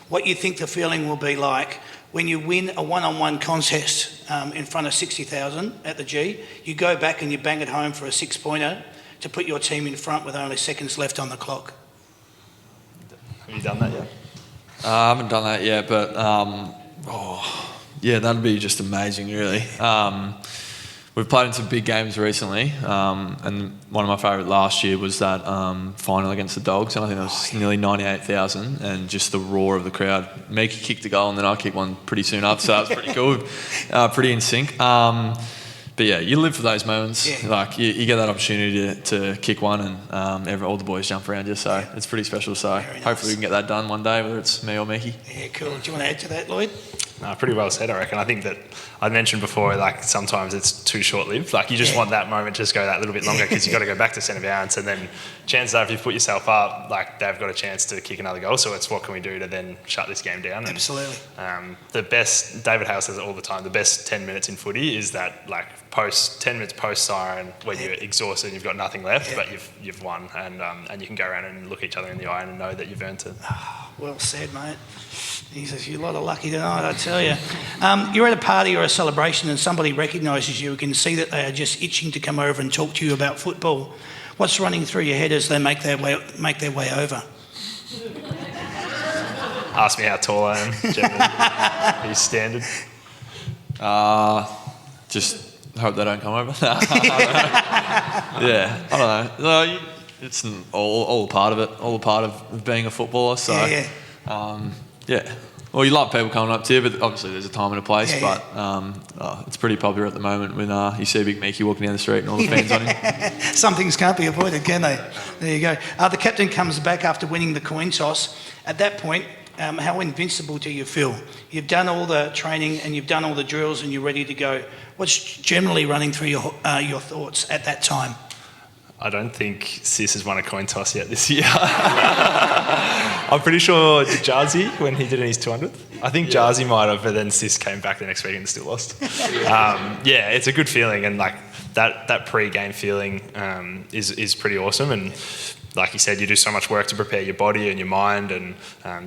[SPEAKER 1] what you think the feeling will be like when you win a one-on-one contest in front of 60,000 at the G. You go back and you bang it home for a 6-pointer to put your team in front with only seconds left on the clock.
[SPEAKER 4] Have you done that yet?
[SPEAKER 5] I haven't done that yet, but that'd be just amazing, really. We've played in some big games recently, and one of my favourite last year was that final against the Dogs, and I think it was nearly 98,000, and just the roar of the crowd. Meekie kicked the goal, and then I kicked one pretty soon after, so that was pretty cool, pretty in sync. But yeah, you live for those moments. Yeah. Like you get that opportunity to kick one, and all the boys jump around you. So it's pretty special. So hopefully we can get that done one day, whether it's me or Meekie.
[SPEAKER 1] Yeah, cool. Do you want to add to that, Lloyd?
[SPEAKER 4] No, pretty well said, I reckon. I think that I mentioned before, like sometimes it's too short-lived. Like you just want that moment to just go that little bit longer because you've got to go back to centre bounce, and then chances are if you put yourself up, like they've got a chance to kick another goal. So it's what can we do to then shut this game down?
[SPEAKER 1] Absolutely.
[SPEAKER 4] The best, David Hale says it all the time, the best 10 minutes in footy is that like 10 minutes post siren when you're exhausted and you've got nothing left, but you've won, and you can go around and look each other in the eye and know that you've earned it.
[SPEAKER 1] Well said, mate. He says, you're a lot of lucky tonight, I tell you. You're at a party or a celebration and somebody recognises you. You can see that they are just itching to come over and talk to you about football. What's running through your head as they make their way over?
[SPEAKER 4] Ask me how tall I am, generally. He's standard.
[SPEAKER 5] Just hope they don't come over. I don't know. No, it's all part of it, all part of being a footballer. So, Well, you love people coming up to you, but obviously there's a time and a place.
[SPEAKER 1] Yeah,
[SPEAKER 5] But it's pretty popular at the moment when you see Big Mickey walking down the street and all the fans on him.
[SPEAKER 1] Some things can't be avoided, can they? There you go. The captain comes back after winning the coin toss. At that point, how invincible do you feel? You've done all the training and you've done all the drills and you're ready to go. What's generally running through your thoughts at that time?
[SPEAKER 4] I don't think Sis has won a coin toss yet this year. I'm pretty sure Jarzy, when he did his 200th, I think Jarzy might have, but then Sis came back the next week and still lost. It's a good feeling, and like that pre-game feeling is pretty awesome. And like you said, you do so much work to prepare your body and your mind, and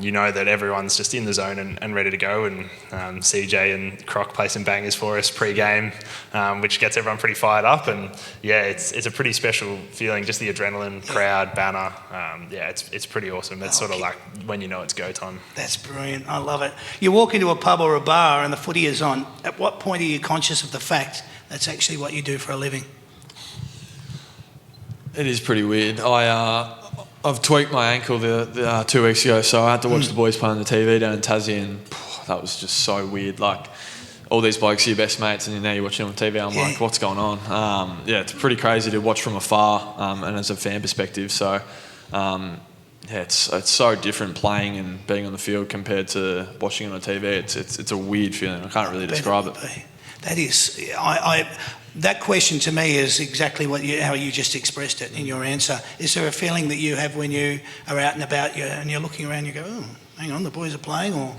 [SPEAKER 4] you know that everyone's just in the zone and ready to go. And CJ and Croc play some bangers for us pre-game, which gets everyone pretty fired up. And it's a pretty special feeling, just the adrenaline, crowd, banner. It's pretty awesome. It's sort of like when you know it's go time.
[SPEAKER 1] That's brilliant. I love it. You walk into a pub or a bar and the footy is on. At what point are you conscious of the fact that's actually what you do for a living?
[SPEAKER 5] It is pretty weird. I've tweaked my ankle the 2 weeks ago, so I had to watch the boys play on the TV down in Tassie, and that was just so weird. Like, all these blokes are your best mates, and now you're watching them on TV. I'm like, what's going on? It's pretty crazy to watch from afar, and as a fan perspective. So, it's so different playing and being on the field compared to watching it on TV. It's a weird feeling. I can't really describe it.
[SPEAKER 1] That is, that question to me is exactly how you just expressed it in your answer. Is there a feeling that you have when you are out and about and you're looking around, you go, oh, hang on, the boys are playing, or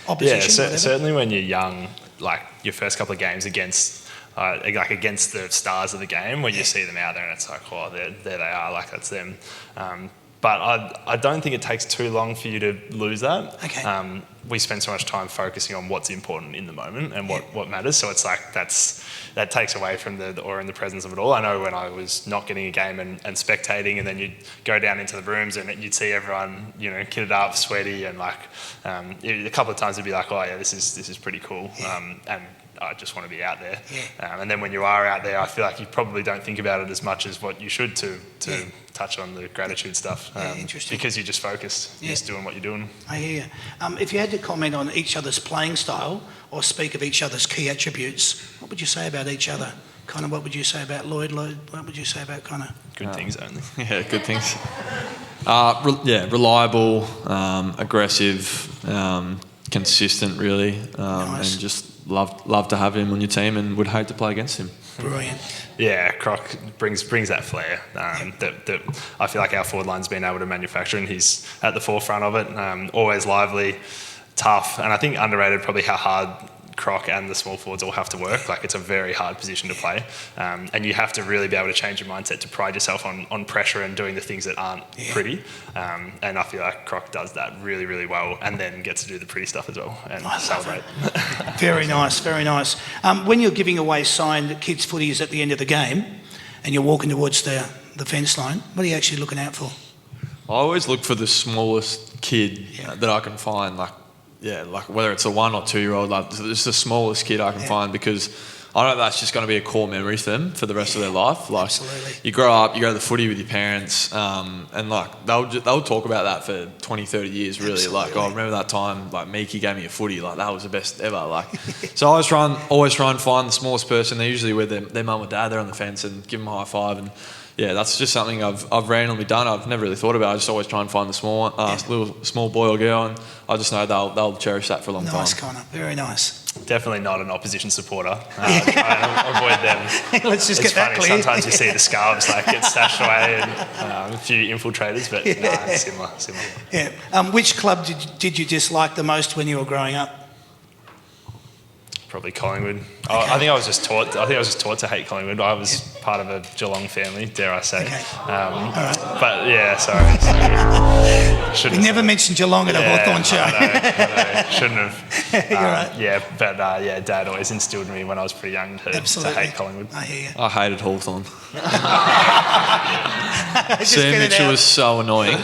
[SPEAKER 1] opposition?
[SPEAKER 4] Certainly when you're young, like your first couple of games against the stars of the game, when you see them out there and it's like, oh, there they are, like that's them. But I don't think it takes too long for you to lose that.
[SPEAKER 1] Okay.
[SPEAKER 4] We spend so much time focusing on what's important in the moment and what matters. So it's like that takes away from the awe and the presence of it all. I know when I was not getting a game and spectating, and then you'd go down into the rooms and you'd see everyone, kitted up, sweaty, and like a couple of times it'd be like, oh yeah, this is pretty cool. And I just want to be out there. And then when you are out there, I feel like you probably don't think about it as much as what you should to touch on the gratitude stuff.
[SPEAKER 1] Interesting.
[SPEAKER 4] Because you're just focused, you're just doing what you're doing.
[SPEAKER 1] I hear you. If you had to comment on each other's playing style or speak of each other's key attributes, what would you say about each other? Connor, what would you say about Lloyd? Lloyd, what would you say about Connor?
[SPEAKER 4] Good things only.
[SPEAKER 5] Yeah, good things. Reliable, aggressive, consistent, really,
[SPEAKER 1] Nice.
[SPEAKER 5] and just love to have him on your team, and would hate to play against him.
[SPEAKER 1] Brilliant.
[SPEAKER 4] Yeah, Croc brings that flair that I feel like our forward line's been able to manufacture, and he's at the forefront of it. Always lively, tough, and I think underrated probably how hard Croc and the small forwards all have to work. Like, it's a very hard position to play, and you have to really be able to change your mindset to pride yourself on pressure and doing the things that aren't pretty. And I feel like Croc does that really, really well, and then gets to do the pretty stuff as well and celebrate.
[SPEAKER 1] Very nice, very nice. When you're giving away signed kids' footies at the end of the game, and you're walking towards the fence line, what are you actually looking out for?
[SPEAKER 5] I always look for the smallest kid that I can find, like whether it's a 1 or 2 year old, like it's the smallest kid I can find, because I know that's just going to be a core memory for them for the rest of their life. Like,
[SPEAKER 1] absolutely.
[SPEAKER 5] You grow up, you go to the footy with your parents, and like they'll talk about that for 20, 30 years, really.
[SPEAKER 1] Absolutely.
[SPEAKER 5] Like, oh, I remember that time, like Miki gave me a footy, like that was the best ever. Like, so I always try and find the smallest person. They're usually with their mum or dad. They're on the fence and give them a high five. And yeah, that's just something I've randomly done. I've never really thought about it. I just always try and find the little small boy or girl, and I just know they'll cherish that for a long time.
[SPEAKER 1] Nice, Connor. Very nice.
[SPEAKER 4] Definitely not an opposition supporter. Try and avoid them.
[SPEAKER 1] Let's just
[SPEAKER 4] It's
[SPEAKER 1] get that
[SPEAKER 4] funny,
[SPEAKER 1] clear.
[SPEAKER 4] sometimes you see the scarves get stashed away, and a few infiltrators, but similar.
[SPEAKER 1] Yeah. Which club did you dislike the most when you were growing up?
[SPEAKER 4] Probably Collingwood. I think I was just taught to hate Collingwood. I was part of a Geelong family, dare I say.
[SPEAKER 1] Okay. All right.
[SPEAKER 4] But yeah, sorry.
[SPEAKER 1] We never mentioned Geelong at a Hawthorn show.
[SPEAKER 4] I know. Shouldn't have.
[SPEAKER 1] You're right.
[SPEAKER 4] Yeah, but Dad always instilled in me when I was pretty young to hate Collingwood.
[SPEAKER 1] I hear you.
[SPEAKER 5] I hated Hawthorn.
[SPEAKER 1] Just
[SPEAKER 5] Sam
[SPEAKER 1] get it
[SPEAKER 5] Mitchell
[SPEAKER 1] out.
[SPEAKER 5] was so annoying.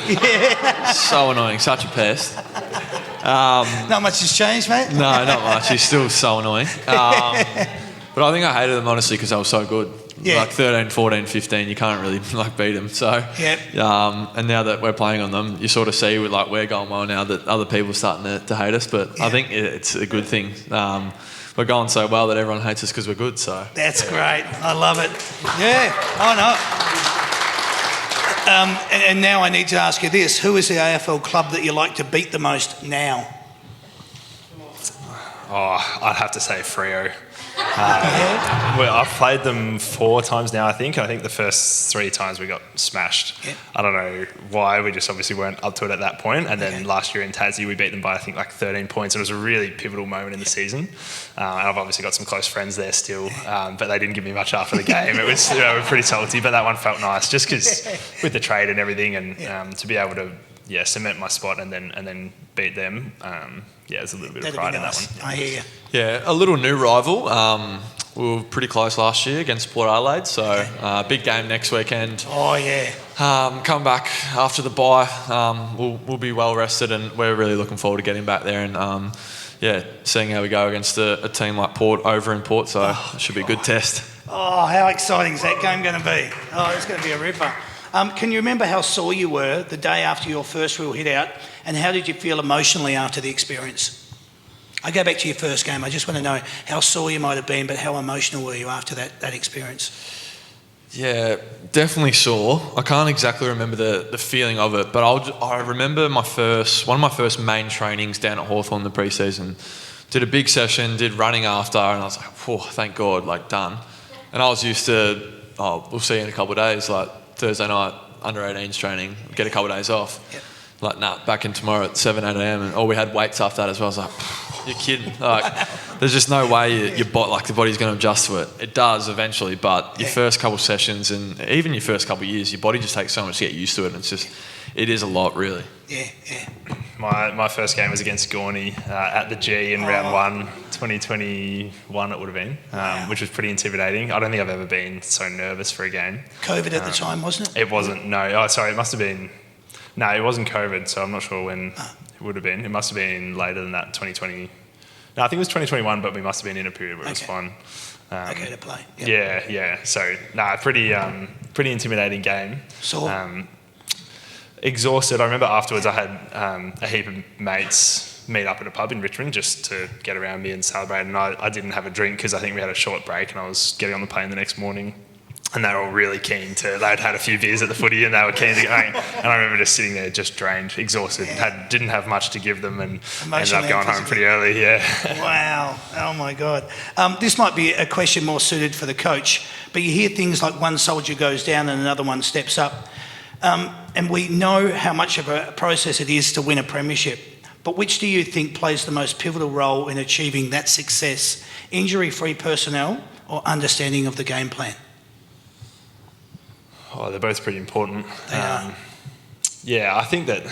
[SPEAKER 5] So annoying, such a pest.
[SPEAKER 1] Not much has changed, mate.
[SPEAKER 5] No, not much. He's still so annoying. But I think I hated them honestly because they were so good. like 13, 14, 15, you can't really like beat them. So, and now that we're playing on them, you sort of see with like we're going well now that other people are starting to hate us. But I think it's a good thing. We're going so well that everyone hates us because we're good. So
[SPEAKER 1] that's great. I love it. Yeah, I know. And now I need to ask you this: who is the AFL club that you like to beat the most now?
[SPEAKER 4] Oh, I'd have to say Freo. Well, I've played them 4 times now, I think. And I think the first 3 times we got smashed. Yeah. I don't know why. We just obviously weren't up to it at that point. And then last year in Tassie, we beat them by, I think, like 13 points. It was a really pivotal moment in the season. And I've obviously got some close friends there still. But they didn't give me much after the game. It was we're pretty salty. But that one felt nice just because with the trade and everything and to be able to cement my spot and then beat them. There's a little bit of pride in that one.
[SPEAKER 1] I hear you.
[SPEAKER 5] Yeah, a little new rival. We were pretty close last year against Port Adelaide, so big game next weekend.
[SPEAKER 1] Oh yeah.
[SPEAKER 5] Come back after the bye. We'll be well rested, and we're really looking forward to getting back there and seeing how we go against a team like Port over in Port. So it should be a good test.
[SPEAKER 1] Oh, how exciting is that game going to be? Oh, it's going to be a ripper. Can you remember how sore you were the day after your first real hit out, and how did you feel emotionally after the experience? I go back to your first game. I just want to know how sore you might have been, but how emotional were you after that experience?
[SPEAKER 5] Yeah, definitely sore. I can't exactly remember the feeling of it, but I remember one of my first main trainings down at Hawthorn in the pre-season. Did a big session, did running after, and I was like, whew, thank God, like done. And I was used to, we'll see you in a couple of days, like Thursday night, under 18s training, get a couple of days off. Yep. Like, nah, back in tomorrow at 7, 8 a.m. And we had weights after that as well. I was like, you're kidding. Like, there's just no way the body's going to adjust to it. It does eventually, but your first couple of sessions and even your first couple of years, your body just takes so much to get used to it. And it is a lot, really.
[SPEAKER 1] Yeah.
[SPEAKER 4] My first game was against Gorney at the G in round 1, 2021 it would have been, which was pretty intimidating. I don't think I've ever been so nervous for a game.
[SPEAKER 1] COVID at the time, wasn't it?
[SPEAKER 4] It wasn't, no. Oh, sorry, it must have been... No, it wasn't COVID, so I'm not sure when it would have been. It must have been later than that, 2020. No, I think it was 2021, but we must have been in a period where it was fun.
[SPEAKER 1] Okay to play. Yep.
[SPEAKER 4] Yeah. So, pretty intimidating game. Exhausted. I remember afterwards I had a heap of mates meet up at a pub in Richmond just to get around me and celebrate. And I didn't have a drink because I think we had a short break and I was getting on the plane the next morning. And they were all really keen they'd had a few beers at the footy and they were keen to get home. And I remember just sitting there just drained, exhausted, didn't have much to give them and ended up going home pretty early,
[SPEAKER 1] Wow, oh my God. This might be a question more suited for the coach, but you hear things like one soldier goes down and another one steps up. And we know how much of a process it is to win a premiership. But which do you think plays the most pivotal role in achieving that success? Injury-free personnel or understanding of the game plan?
[SPEAKER 4] Oh, they're both pretty important.
[SPEAKER 1] They are.
[SPEAKER 4] Yeah, I think that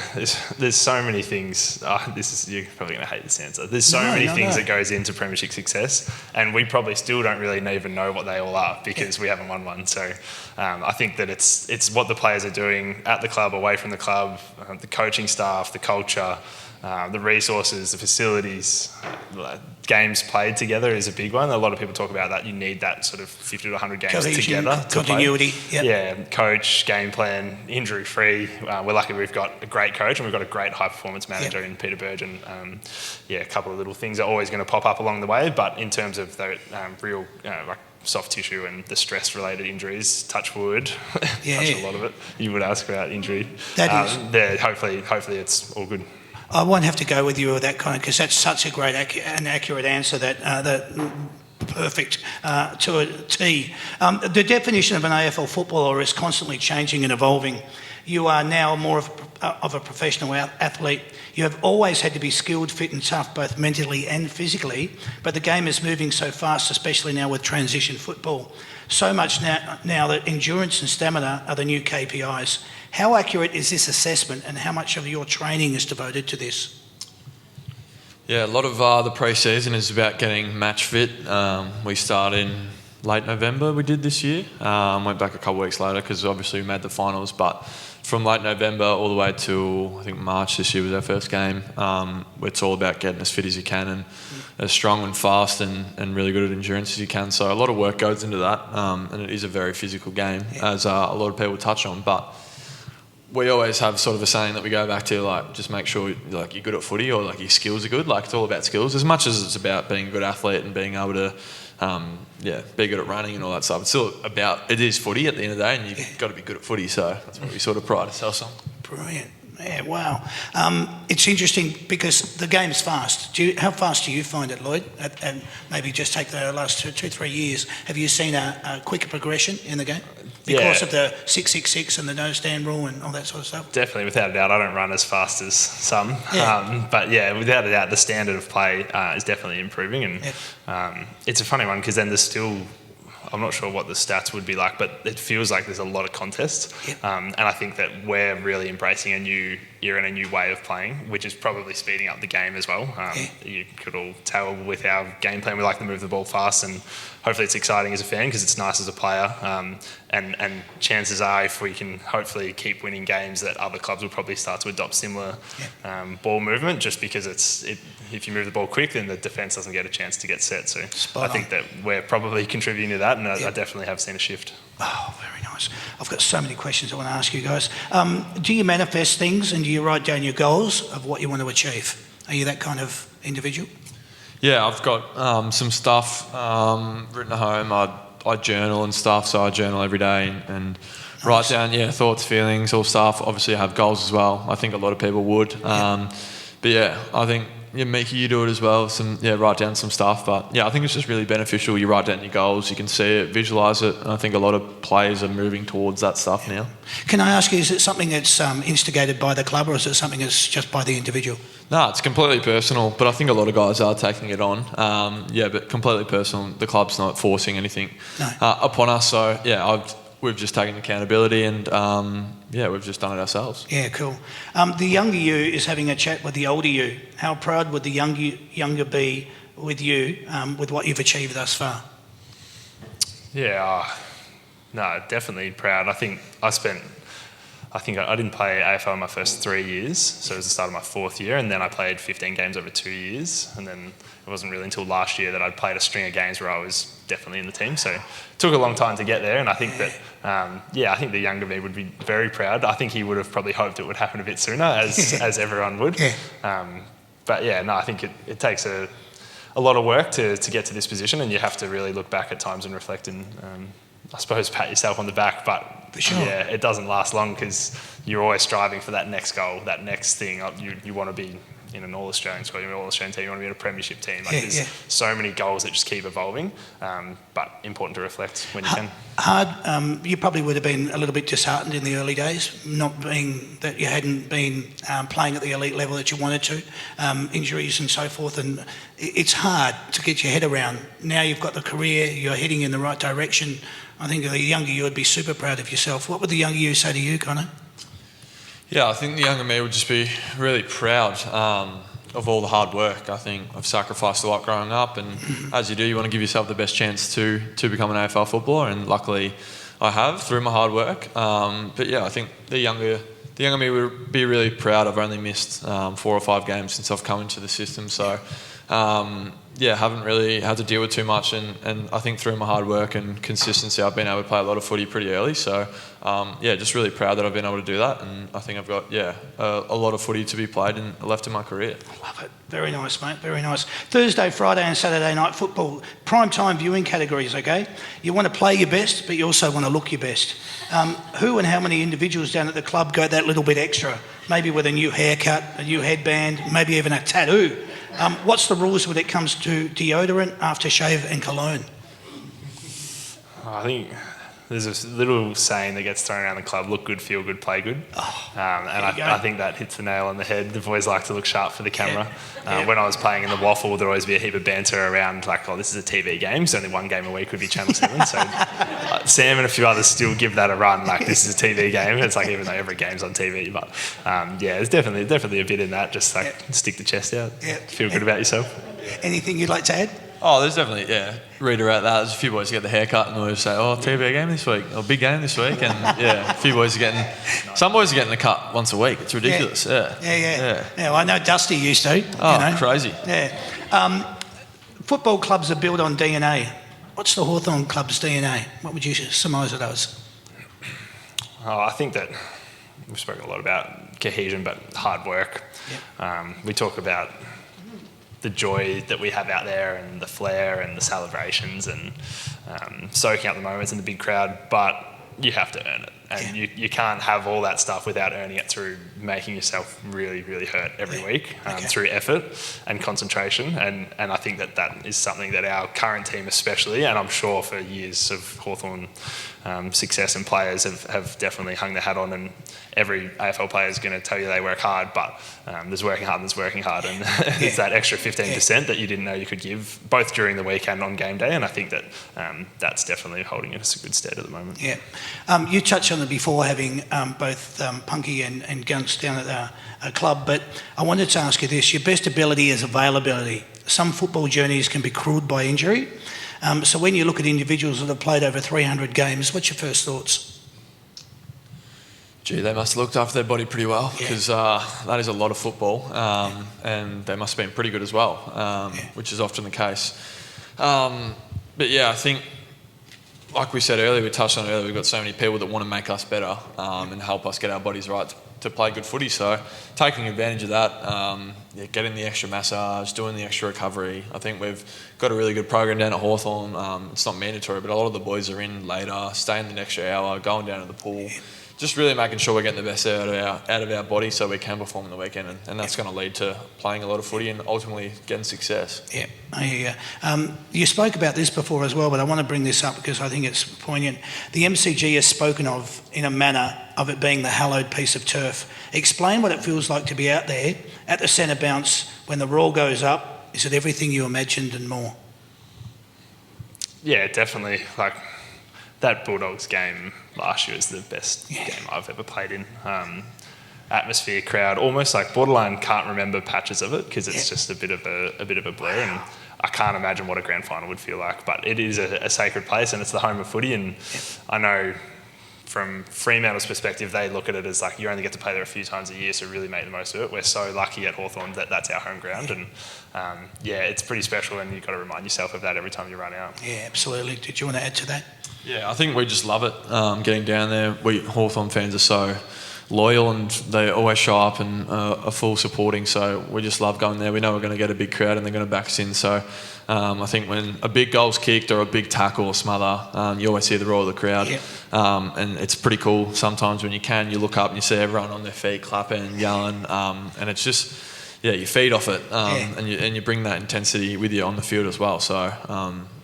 [SPEAKER 4] there's so many things. You're probably going to hate this answer. There's so many things that goes into premiership success, and we probably still don't really even know what they all are because we haven't won one. So I think that it's what the players are doing at the club, away from the club, the coaching staff, the culture, the resources, the facilities, games played together is a big one. A lot of people talk about that. You need that sort of 50 to 100 games together.
[SPEAKER 1] Continuity.
[SPEAKER 4] Yep. Yeah, coach, game plan, injury-free. We're lucky we've got a great coach and we've got a great high-performance manager in Peter Burgeon. A couple of little things are always going to pop up along the way, but in terms of the real like soft tissue and the stress-related injuries, touch wood, touch a lot of it. You would ask about injury.
[SPEAKER 1] That is.
[SPEAKER 4] Hopefully it's all good.
[SPEAKER 1] I won't have to go with you with that kind of, because that's such a great and accurate answer that perfect to a T. The definition of an AFL footballer is constantly changing and evolving. You are now more of a professional athlete. You have always had to be skilled, fit and tough, both mentally and physically, but the game is moving so fast, especially now with transition football. So much now that endurance and stamina are the new KPIs. How accurate is this assessment and how much of your training is devoted to this?
[SPEAKER 5] Yeah, a lot of the pre-season is about getting match fit. We started in late November, we did this year. Went back a couple of weeks later because obviously we made the finals, but from late November all the way till I think March this year was our first game. It's all about getting as fit as you can and as strong and fast and really good at endurance as you can. So a lot of work goes into that, and it is a very physical game, as a lot of people touch on. But we always have sort of a saying that we go back to, like, just make sure like you're good at footy or like your skills are good. Like, it's all about skills as much as it's about being a good athlete and being able to be good at running and all that stuff. It's still about, it is footy at the end of the day, and you've got to be good at footy. So that's what we sort of pride ourselves on.
[SPEAKER 1] Brilliant. Yeah, wow. It's interesting because the game's fast. How fast do you find it, Lloyd? And maybe just take the last 2-3 years. Have you seen a quicker progression in the game? Because of the 666 and the no stand rule and all that sort of stuff?
[SPEAKER 4] Definitely, without a doubt. I don't run as fast as some. But yeah, without a doubt, the standard of play is definitely improving. And it's a funny one because then there's still, I'm not sure what the stats would be like, but it feels like there's a lot of contests. And I think that we're really embracing a new era and a new way of playing, which is probably speeding up the game as well. You could all tell with our game plan, we like to move the ball fast, and hopefully it's exciting as a fan because it's nice as a player. And chances are, if we can hopefully keep winning games, that other clubs will probably start to adopt similar ball movement, just because if you move the ball quick, then the defence doesn't get a chance to get set. So I think that we're probably contributing to that, and I definitely have seen a shift.
[SPEAKER 1] Oh, very nice. I've got so many questions I want to ask you guys. Do you manifest things and do you write down your goals of what you want to achieve? Are you that kind of individual?
[SPEAKER 5] Yeah, I've got some stuff written at home. I journal and stuff, so I journal every day and write down thoughts, feelings, all stuff. Obviously, I have goals as well. I think a lot of people would. But yeah, I think Miki, you do it as well. Write down some stuff. But yeah, I think it's just really beneficial. You write down your goals, you can see it, visualise it, and I think a lot of players are moving towards that stuff now.
[SPEAKER 1] Can I ask you, is it something that's instigated by the club, or is it something that's just by the individual?
[SPEAKER 5] No, it's completely personal, but I think a lot of guys are taking it on. But completely personal. The club's not forcing anything upon us. So yeah, we've just taken accountability and we've just done it ourselves.
[SPEAKER 1] Yeah, cool. The younger you is having a chat with the older you. How proud would the younger be with you with what you've achieved thus far?
[SPEAKER 4] Yeah, no, definitely proud. I think I didn't play AFL in my first 3 years, so it was the start of my 4th year, and then I played 15 games over 2 years, and then it wasn't really until last year that I'd played a string of games where I was definitely in the team. So it took a long time to get there, and I think that, I think the younger me would be very proud. I think he would have probably hoped it would happen a bit sooner, as everyone would. I think it takes a lot of work to get to this position, and you have to really look back at times and reflect and I suppose pat yourself on the back, but for sure. Yeah, it doesn't last long because you're always striving for that next goal, that next thing. You want to be in an All-Australian squad, an All-Australian team, you want to be in a premiership team. There's so many goals that just keep evolving, but important to reflect when you can.
[SPEAKER 1] Hard. You probably would have been a little bit disheartened in the early days, not being that you hadn't been playing at the elite level that you wanted to, injuries and so forth, and it's hard to get your head around. Now you've got the career, you're heading in the right direction. I think the younger you would be super proud of yourself. What would the younger you say to you, Connor?
[SPEAKER 5] Yeah, I think the younger me would just be really proud of all the hard work. I think I've sacrificed a lot growing up, and as you do, you want to give yourself the best chance to become an AFL footballer, and luckily I have through my hard work. I think the younger me would be really proud. I've only missed 4 or 5 games since I've come into the system, so haven't really had to deal with too much, and I think through my hard work and consistency I've been able to play a lot of footy pretty early, so just really proud that I've been able to do that, and I think I've got a lot of footy to be played and left in my career.
[SPEAKER 1] I love it. Very nice, mate, very nice. Thursday, Friday and Saturday night football, prime time viewing categories, okay? You want to play your best, but you also want to look your best. Who and how many individuals down at the club go that little bit extra? Maybe with a new haircut, a new headband, maybe even a tattoo. What's the rules when it comes to deodorant, aftershave and cologne?
[SPEAKER 4] I think there's a little saying that gets thrown around the club: look good, feel good, play good. I think that hits the nail on the head. The boys like to look sharp for the camera. When I was playing in the Waffle, there'd always be a heap of banter around like, this is a TV game, so only one game a week would be Channel 7. So Sam and a few others still give that a run, like this is a TV game. It's like, even though every game's on TV, but there's definitely a bit in that, just like stick the chest out, feel good about yourself.
[SPEAKER 1] Anything you'd like to add?
[SPEAKER 5] Oh, there's definitely, reiterate that. There's a few boys who get the haircut and always say, TV game this week, or big game this week. And a few boys are some boys are getting the cut once a week. It's ridiculous.
[SPEAKER 1] Yeah, I know Dusty used to.
[SPEAKER 5] Crazy.
[SPEAKER 1] Yeah. Football clubs are built on DNA. What's the Hawthorn club's DNA? What would you surmise it as?
[SPEAKER 4] I think that we've spoken a lot about cohesion, but hard work. Yep. We talk about the joy that we have out there and the flair and the celebrations and soaking up the moments in the big crowd, but you have to earn it. And you can't have all that stuff without earning it through making yourself really, really hurt every week through effort and concentration. And I think that is something that our current team especially, and I'm sure for years of Hawthorn success and players have definitely hung their hat on, and every AFL player is going to tell you they work hard, but there's working hard and there's working hard, and it's that extra 15% that you didn't know you could give, both during the week and on game day, and I think that that's definitely holding us a good stead at the moment.
[SPEAKER 1] Yeah. You touched on it before, having both Punky and Gunts down at a club, but I wanted to ask you this. Your best ability is availability. Some football journeys can be cruelled by injury. So when you look at individuals that have played over 300 games, what's your first thoughts?
[SPEAKER 5] Gee, they must have looked after their body pretty well, because that is a lot of football, and they must have been pretty good as well, which is often the case. But I think, like we said earlier, we touched on it earlier, we've got so many people that want to make us better and help us get our bodies right to play good footy. So taking advantage of that, getting the extra massage, doing the extra recovery. I think we've got a really good program down at Hawthorn. It's not mandatory, but a lot of the boys are in later, staying the extra hour, going down to the pool. Just really making sure we're getting the best out of our body so we can perform in the weekend, and that's going to lead to playing a lot of footy and ultimately getting success. Yeah,
[SPEAKER 1] I hear you. You spoke about this before as well, but I want to bring this up because I think it's poignant. The MCG has spoken of in a manner of it being the hallowed piece of turf. Explain what it feels like to be out there at the centre bounce when the roar goes up. Is it everything you imagined and more?
[SPEAKER 4] Yeah, definitely. That Bulldogs game last year was the best game I've ever played in. Atmosphere, crowd, almost borderline can't remember patches of it because it's just a bit of a blur, and I can't imagine what a grand final would feel like. But it is a sacred place, and it's the home of footy. And I know from Fremantle's perspective, they look at it as you only get to play there a few times a year, so really make the most of it. We're so lucky at Hawthorn that that's our home ground, and it's pretty special, and you've got to remind yourself of that every time you run out. Yeah,
[SPEAKER 1] absolutely. Did you want to add to that?
[SPEAKER 5] Yeah, I think we just love it, getting down there. We Hawthorn fans are so loyal and they always show up and are full supporting, so we just love going there. We know we're going to get a big crowd and they're going to back us in, so I think when a big goal's kicked or a big tackle or smother, you always hear the roar of the crowd, and it's pretty cool. Sometimes when you look up and you see everyone on their feet clapping and yelling, and it's just, you feed off it, and you bring that intensity with you on the field as well, so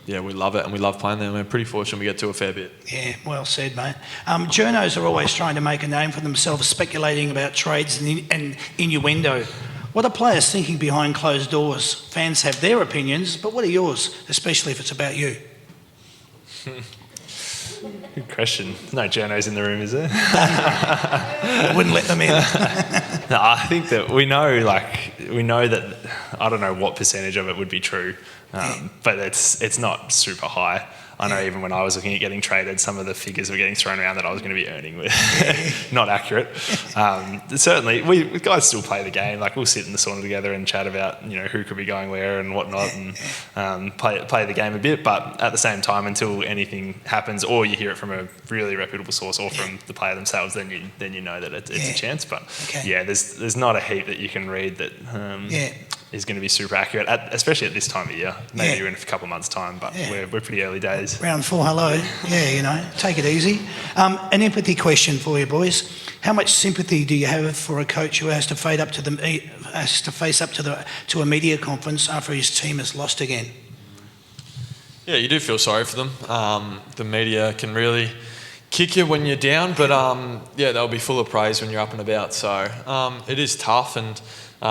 [SPEAKER 5] we love it and we love playing there. We're pretty fortunate we get to a fair bit.
[SPEAKER 1] Yeah, well said, mate. Journos are always trying to make a name for themselves, speculating about trades and innuendo. What are players thinking behind closed doors? Fans have their opinions, but what are yours, especially if it's about you?
[SPEAKER 4] Good question. No journos in the room, is there?
[SPEAKER 1] I wouldn't let them in.
[SPEAKER 4] No, I think that we know that, I don't know what percentage of it would be true, but it's not super high. I know even when I was looking at getting traded, some of the figures were getting thrown around that I was going to be earning were not accurate. Certainly, we guys still play the game. We'll sit in the sauna together and chat about who could be going where and whatnot, and play the game a bit. But at the same time, until anything happens, or you hear it from a really reputable source or from the player themselves, then you know that it's a chance. But there's not a heap that you can read that is going to be super accurate, especially at this time of year. Maybe you're in a couple of months' time, but we're pretty early days.
[SPEAKER 1] Round 4, hello. Take it easy. An empathy question for you, boys. How much sympathy do you have for a coach who has to face up to a media conference after his team has lost again?
[SPEAKER 5] Yeah, you do feel sorry for them. The media can really kick you when you're down, but they'll be full of praise when you're up and about. So it is tough, and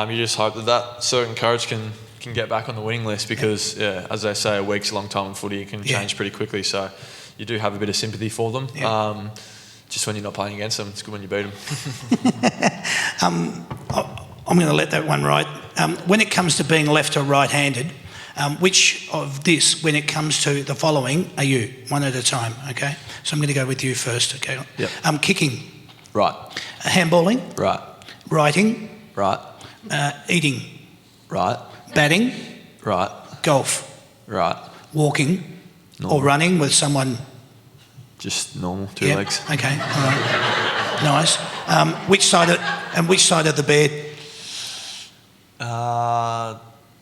[SPEAKER 5] you just hope that certain coach can get back on the winning list because, as they say, a week's a long time in footy. It can change pretty quickly. So you do have a bit of sympathy for them. Just when you're not playing against them, it's good when you beat them.
[SPEAKER 1] I'm going to let that one ride. When it comes to being left or right-handed, Which of this, when it comes to the following, are you? One at a time, okay? So I'm going to go with you first, okay?
[SPEAKER 5] Yep.
[SPEAKER 1] Kicking.
[SPEAKER 5] Right.
[SPEAKER 1] Handballing.
[SPEAKER 5] Right.
[SPEAKER 1] Writing.
[SPEAKER 5] Right.
[SPEAKER 1] Eating.
[SPEAKER 5] Right.
[SPEAKER 1] Batting.
[SPEAKER 5] Right.
[SPEAKER 1] Golf.
[SPEAKER 5] Right.
[SPEAKER 1] Walking.
[SPEAKER 5] Normal.
[SPEAKER 1] Or running with someone.
[SPEAKER 5] Just normal, two
[SPEAKER 1] Yep,
[SPEAKER 5] legs.
[SPEAKER 1] okay, all right. Nice. Which side of the bed?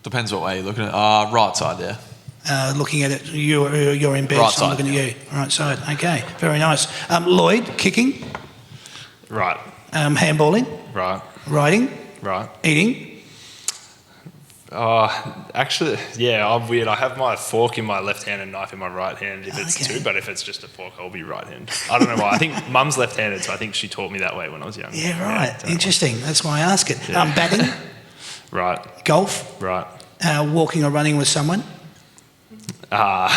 [SPEAKER 5] Depends what way you're looking at. Right side, yeah.
[SPEAKER 1] Looking at it, you're in bed,
[SPEAKER 5] Right
[SPEAKER 1] so I'm
[SPEAKER 5] side,
[SPEAKER 1] looking at you. Right side, okay, very nice. Lloyd, kicking.
[SPEAKER 4] Right.
[SPEAKER 1] Handballing.
[SPEAKER 4] Right.
[SPEAKER 1] Riding.
[SPEAKER 4] Right.
[SPEAKER 1] Eating.
[SPEAKER 4] Actually, yeah, I'm weird. I have my fork in my left hand and knife in my right hand if it's
[SPEAKER 1] Okay.
[SPEAKER 4] two, but if it's just a fork, I'll be right hand. I don't know why. I think mum's left-handed, so I think she taught me that way when I was young.
[SPEAKER 1] Yeah, right.
[SPEAKER 4] don't know.
[SPEAKER 1] Interesting. That's why I ask it.
[SPEAKER 4] Yeah.
[SPEAKER 1] Batting.
[SPEAKER 4] Right.
[SPEAKER 1] Golf.
[SPEAKER 4] Right.
[SPEAKER 1] Walking or running with someone.
[SPEAKER 4] Normal.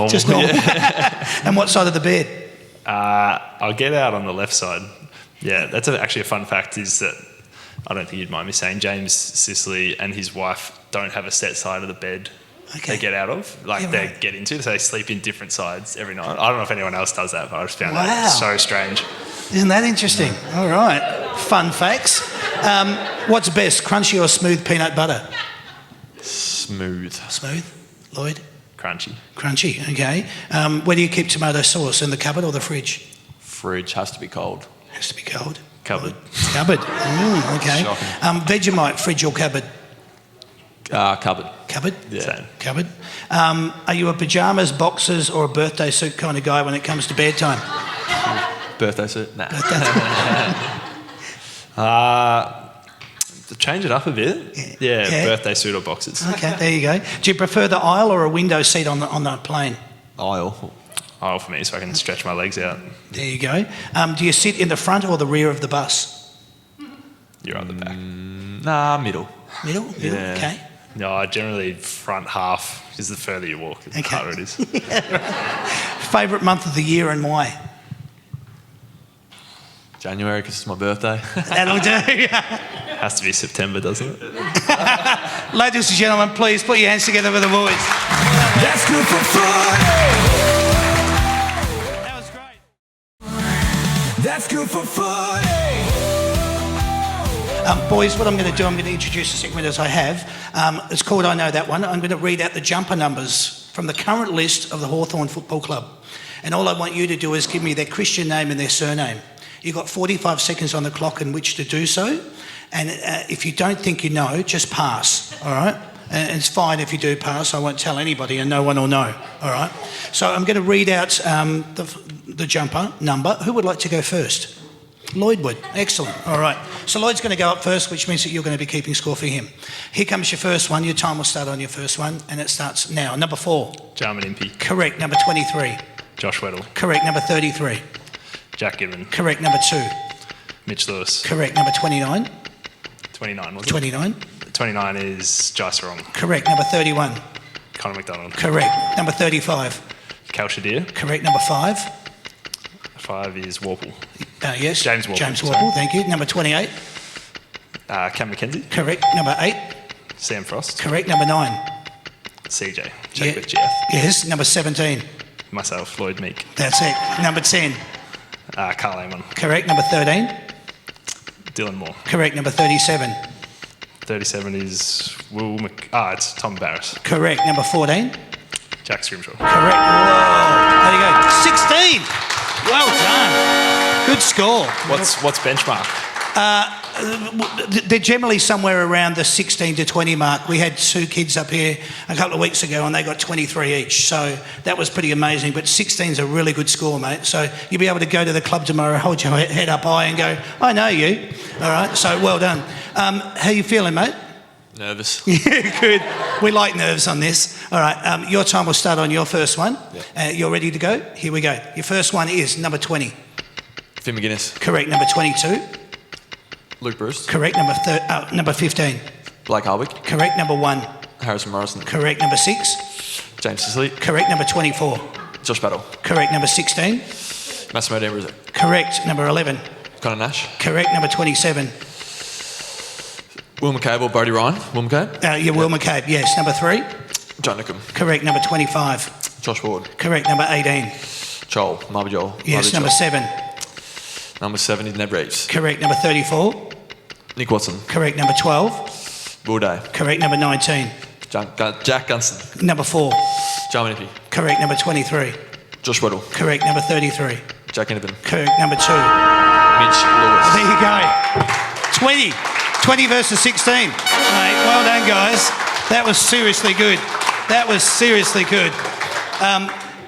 [SPEAKER 1] Just normal. And what side of the bed?
[SPEAKER 4] I'll get out on the left side. Yeah, that's actually a fun fact is that I don't think you'd mind me saying James Sicily and his wife don't have a set side of the bed
[SPEAKER 1] Okay.
[SPEAKER 4] they get out of, like
[SPEAKER 1] Yeah,
[SPEAKER 4] they
[SPEAKER 1] right.
[SPEAKER 4] get into. So they sleep in different sides every night. I don't know if anyone else does that, but I just found
[SPEAKER 1] Wow.
[SPEAKER 4] that so strange.
[SPEAKER 1] Isn't that interesting? All right. Fun facts. What's best, crunchy or smooth peanut butter?
[SPEAKER 5] Smooth.
[SPEAKER 1] Smooth. Lloyd?
[SPEAKER 4] Crunchy.
[SPEAKER 1] Crunchy, okay. Where do you keep tomato sauce, in the cupboard or the fridge?
[SPEAKER 5] Fridge has to be cold.
[SPEAKER 1] Has to be cold.
[SPEAKER 4] Cupboard.
[SPEAKER 1] Cupboard. Okay.
[SPEAKER 5] Shocking.
[SPEAKER 1] Vegemite, fridge or cupboard?
[SPEAKER 5] Cupboard.
[SPEAKER 1] Cupboard?
[SPEAKER 5] Yeah.
[SPEAKER 4] Same.
[SPEAKER 1] Cupboard. Are you a pyjamas, boxers or a birthday suit kind of guy when it comes to bedtime?
[SPEAKER 5] Birthday suit? Nah.
[SPEAKER 4] To change it up a bit. Yeah, birthday suit or boxes.
[SPEAKER 1] Okay, there you go. Do you prefer the aisle or a window seat on the plane?
[SPEAKER 5] Aisle.
[SPEAKER 4] Aisle for me, so I can stretch my legs out.
[SPEAKER 1] There you go. Do you sit in the front or the rear of the bus?
[SPEAKER 4] You're at the back.
[SPEAKER 5] Nah, middle.
[SPEAKER 1] Middle?
[SPEAKER 5] Yeah.
[SPEAKER 1] Okay.
[SPEAKER 4] No, generally front half, because the further you walk, the harder it is.
[SPEAKER 1] Favourite month of the year and why?
[SPEAKER 5] January, because it's my birthday.
[SPEAKER 1] That'll do.
[SPEAKER 4] Has to be September, doesn't it?
[SPEAKER 1] Ladies and gentlemen, please put your hands together for the boys.
[SPEAKER 2] That's good for fun.
[SPEAKER 1] That was great.
[SPEAKER 2] That's good for fun.
[SPEAKER 1] Boys, what I'm going to do, I'm going to introduce a segment as I have. It's called I Know That One. I'm going to read out the jumper numbers from the current list of the Hawthorn Football Club. And all I want you to do is give me their Christian name and their surname. You've got 45 seconds on the clock in which to do so. And if you don't think you know, just pass, all right? And it's fine if you do pass. I won't tell anybody and no one will know, all right? So I'm going to read out the jumper number. Who would like to go first? Lloyd would. Excellent. All right. So Lloyd's going to go up first, which means that you're going to be keeping score for him. Here comes your first one. Your time will start on your first one, and it starts now. Number 4.
[SPEAKER 4] Jarman Impey.
[SPEAKER 1] Correct. Number 23.
[SPEAKER 4] Josh Weddle.
[SPEAKER 1] Correct. Number 33.
[SPEAKER 4] Jack Gibbon.
[SPEAKER 1] Correct. Number 2.
[SPEAKER 4] Mitch Lewis.
[SPEAKER 1] Correct. Number 29.
[SPEAKER 4] 29, was it?
[SPEAKER 1] 29.
[SPEAKER 4] 29 is Jai Sarong.
[SPEAKER 1] Correct. Number 31.
[SPEAKER 4] Connor McDonald.
[SPEAKER 1] Correct. Number 35.
[SPEAKER 4] Cal Shadir.
[SPEAKER 1] Correct. Number 5.
[SPEAKER 4] 5 is Warple.
[SPEAKER 1] Yes.
[SPEAKER 4] James Warple,
[SPEAKER 1] James
[SPEAKER 4] sorry.
[SPEAKER 1] Warple. Thank you. Number 28.
[SPEAKER 4] Cam McKenzie.
[SPEAKER 1] Correct. Number 8.
[SPEAKER 4] Sam Frost.
[SPEAKER 1] Correct. Number 9.
[SPEAKER 4] CJ.
[SPEAKER 1] Yeah.
[SPEAKER 4] Check with Jeff.
[SPEAKER 1] Yes. Number 17.
[SPEAKER 4] Myself, Lloyd Meek.
[SPEAKER 1] That's it. Number 10.
[SPEAKER 4] Carl Amon.
[SPEAKER 1] Correct. Number 13.
[SPEAKER 4] Dylan Moore.
[SPEAKER 1] Correct. Number 37.
[SPEAKER 4] 37 is it's Tom Barris.
[SPEAKER 1] Correct. Number 14.
[SPEAKER 4] Jack Scrimshaw.
[SPEAKER 1] Correct. Whoa. There you go. 16. Well done. Good score.
[SPEAKER 4] What's benchmark?
[SPEAKER 1] They're generally somewhere around the 16 to 20 mark. We had 2 kids up here a couple of weeks ago and they got 23 each. So that was pretty amazing. But 16 is a really good score, mate. So you'll be able to go to the club tomorrow, hold your head up high and go, I know you. All right. So well done. How you feeling, mate?
[SPEAKER 5] Nervous.
[SPEAKER 1] Yeah, good. We like nerves on this. All right. Your time will start on your first one.
[SPEAKER 5] Yeah.
[SPEAKER 1] You're ready to go? Here we go. Your first one is number 20.
[SPEAKER 5] Finn McGuinness.
[SPEAKER 1] Correct. Number 22.
[SPEAKER 5] Luke Bruce.
[SPEAKER 1] Correct. Number 15.
[SPEAKER 5] Blake Harwick.
[SPEAKER 1] Correct. Number 1.
[SPEAKER 5] Harrison Morrison.
[SPEAKER 1] Correct. Number 6.
[SPEAKER 5] James Sicily.
[SPEAKER 1] Correct. Number 24.
[SPEAKER 5] Josh Battle.
[SPEAKER 1] Correct. Number 16.
[SPEAKER 5] Massimo D'Ambrosio.
[SPEAKER 1] Correct. Number 11.
[SPEAKER 5] Connor Nash.
[SPEAKER 1] Correct. Number 27.
[SPEAKER 5] Will McCabe or Brody Ryan? Will McCabe?
[SPEAKER 1] Will McCabe, yes. Number 3?
[SPEAKER 5] John Nickham.
[SPEAKER 1] Correct. Number 25?
[SPEAKER 5] Josh Ward.
[SPEAKER 1] Correct. Number 18?
[SPEAKER 5] Joel. Marby Joel.
[SPEAKER 1] Yes. Number 7?
[SPEAKER 5] Number 7 is Ned Reeves.
[SPEAKER 1] Correct. Number 34?
[SPEAKER 5] Nick Watson.
[SPEAKER 1] Correct. Number 12?
[SPEAKER 5] Will Day.
[SPEAKER 1] Correct. Number 19?
[SPEAKER 5] Jack Gunston.
[SPEAKER 1] Number 4?
[SPEAKER 5] John Minippy.
[SPEAKER 1] Correct. Number 23?
[SPEAKER 5] Josh Weddle.
[SPEAKER 1] Correct. Number 33?
[SPEAKER 5] Jack Innivan.
[SPEAKER 1] Correct. Number 2?
[SPEAKER 5] Mitch Lewis.
[SPEAKER 1] There you go. 20. 20 versus 16. Mate, well done, guys. That was seriously good. That was seriously good.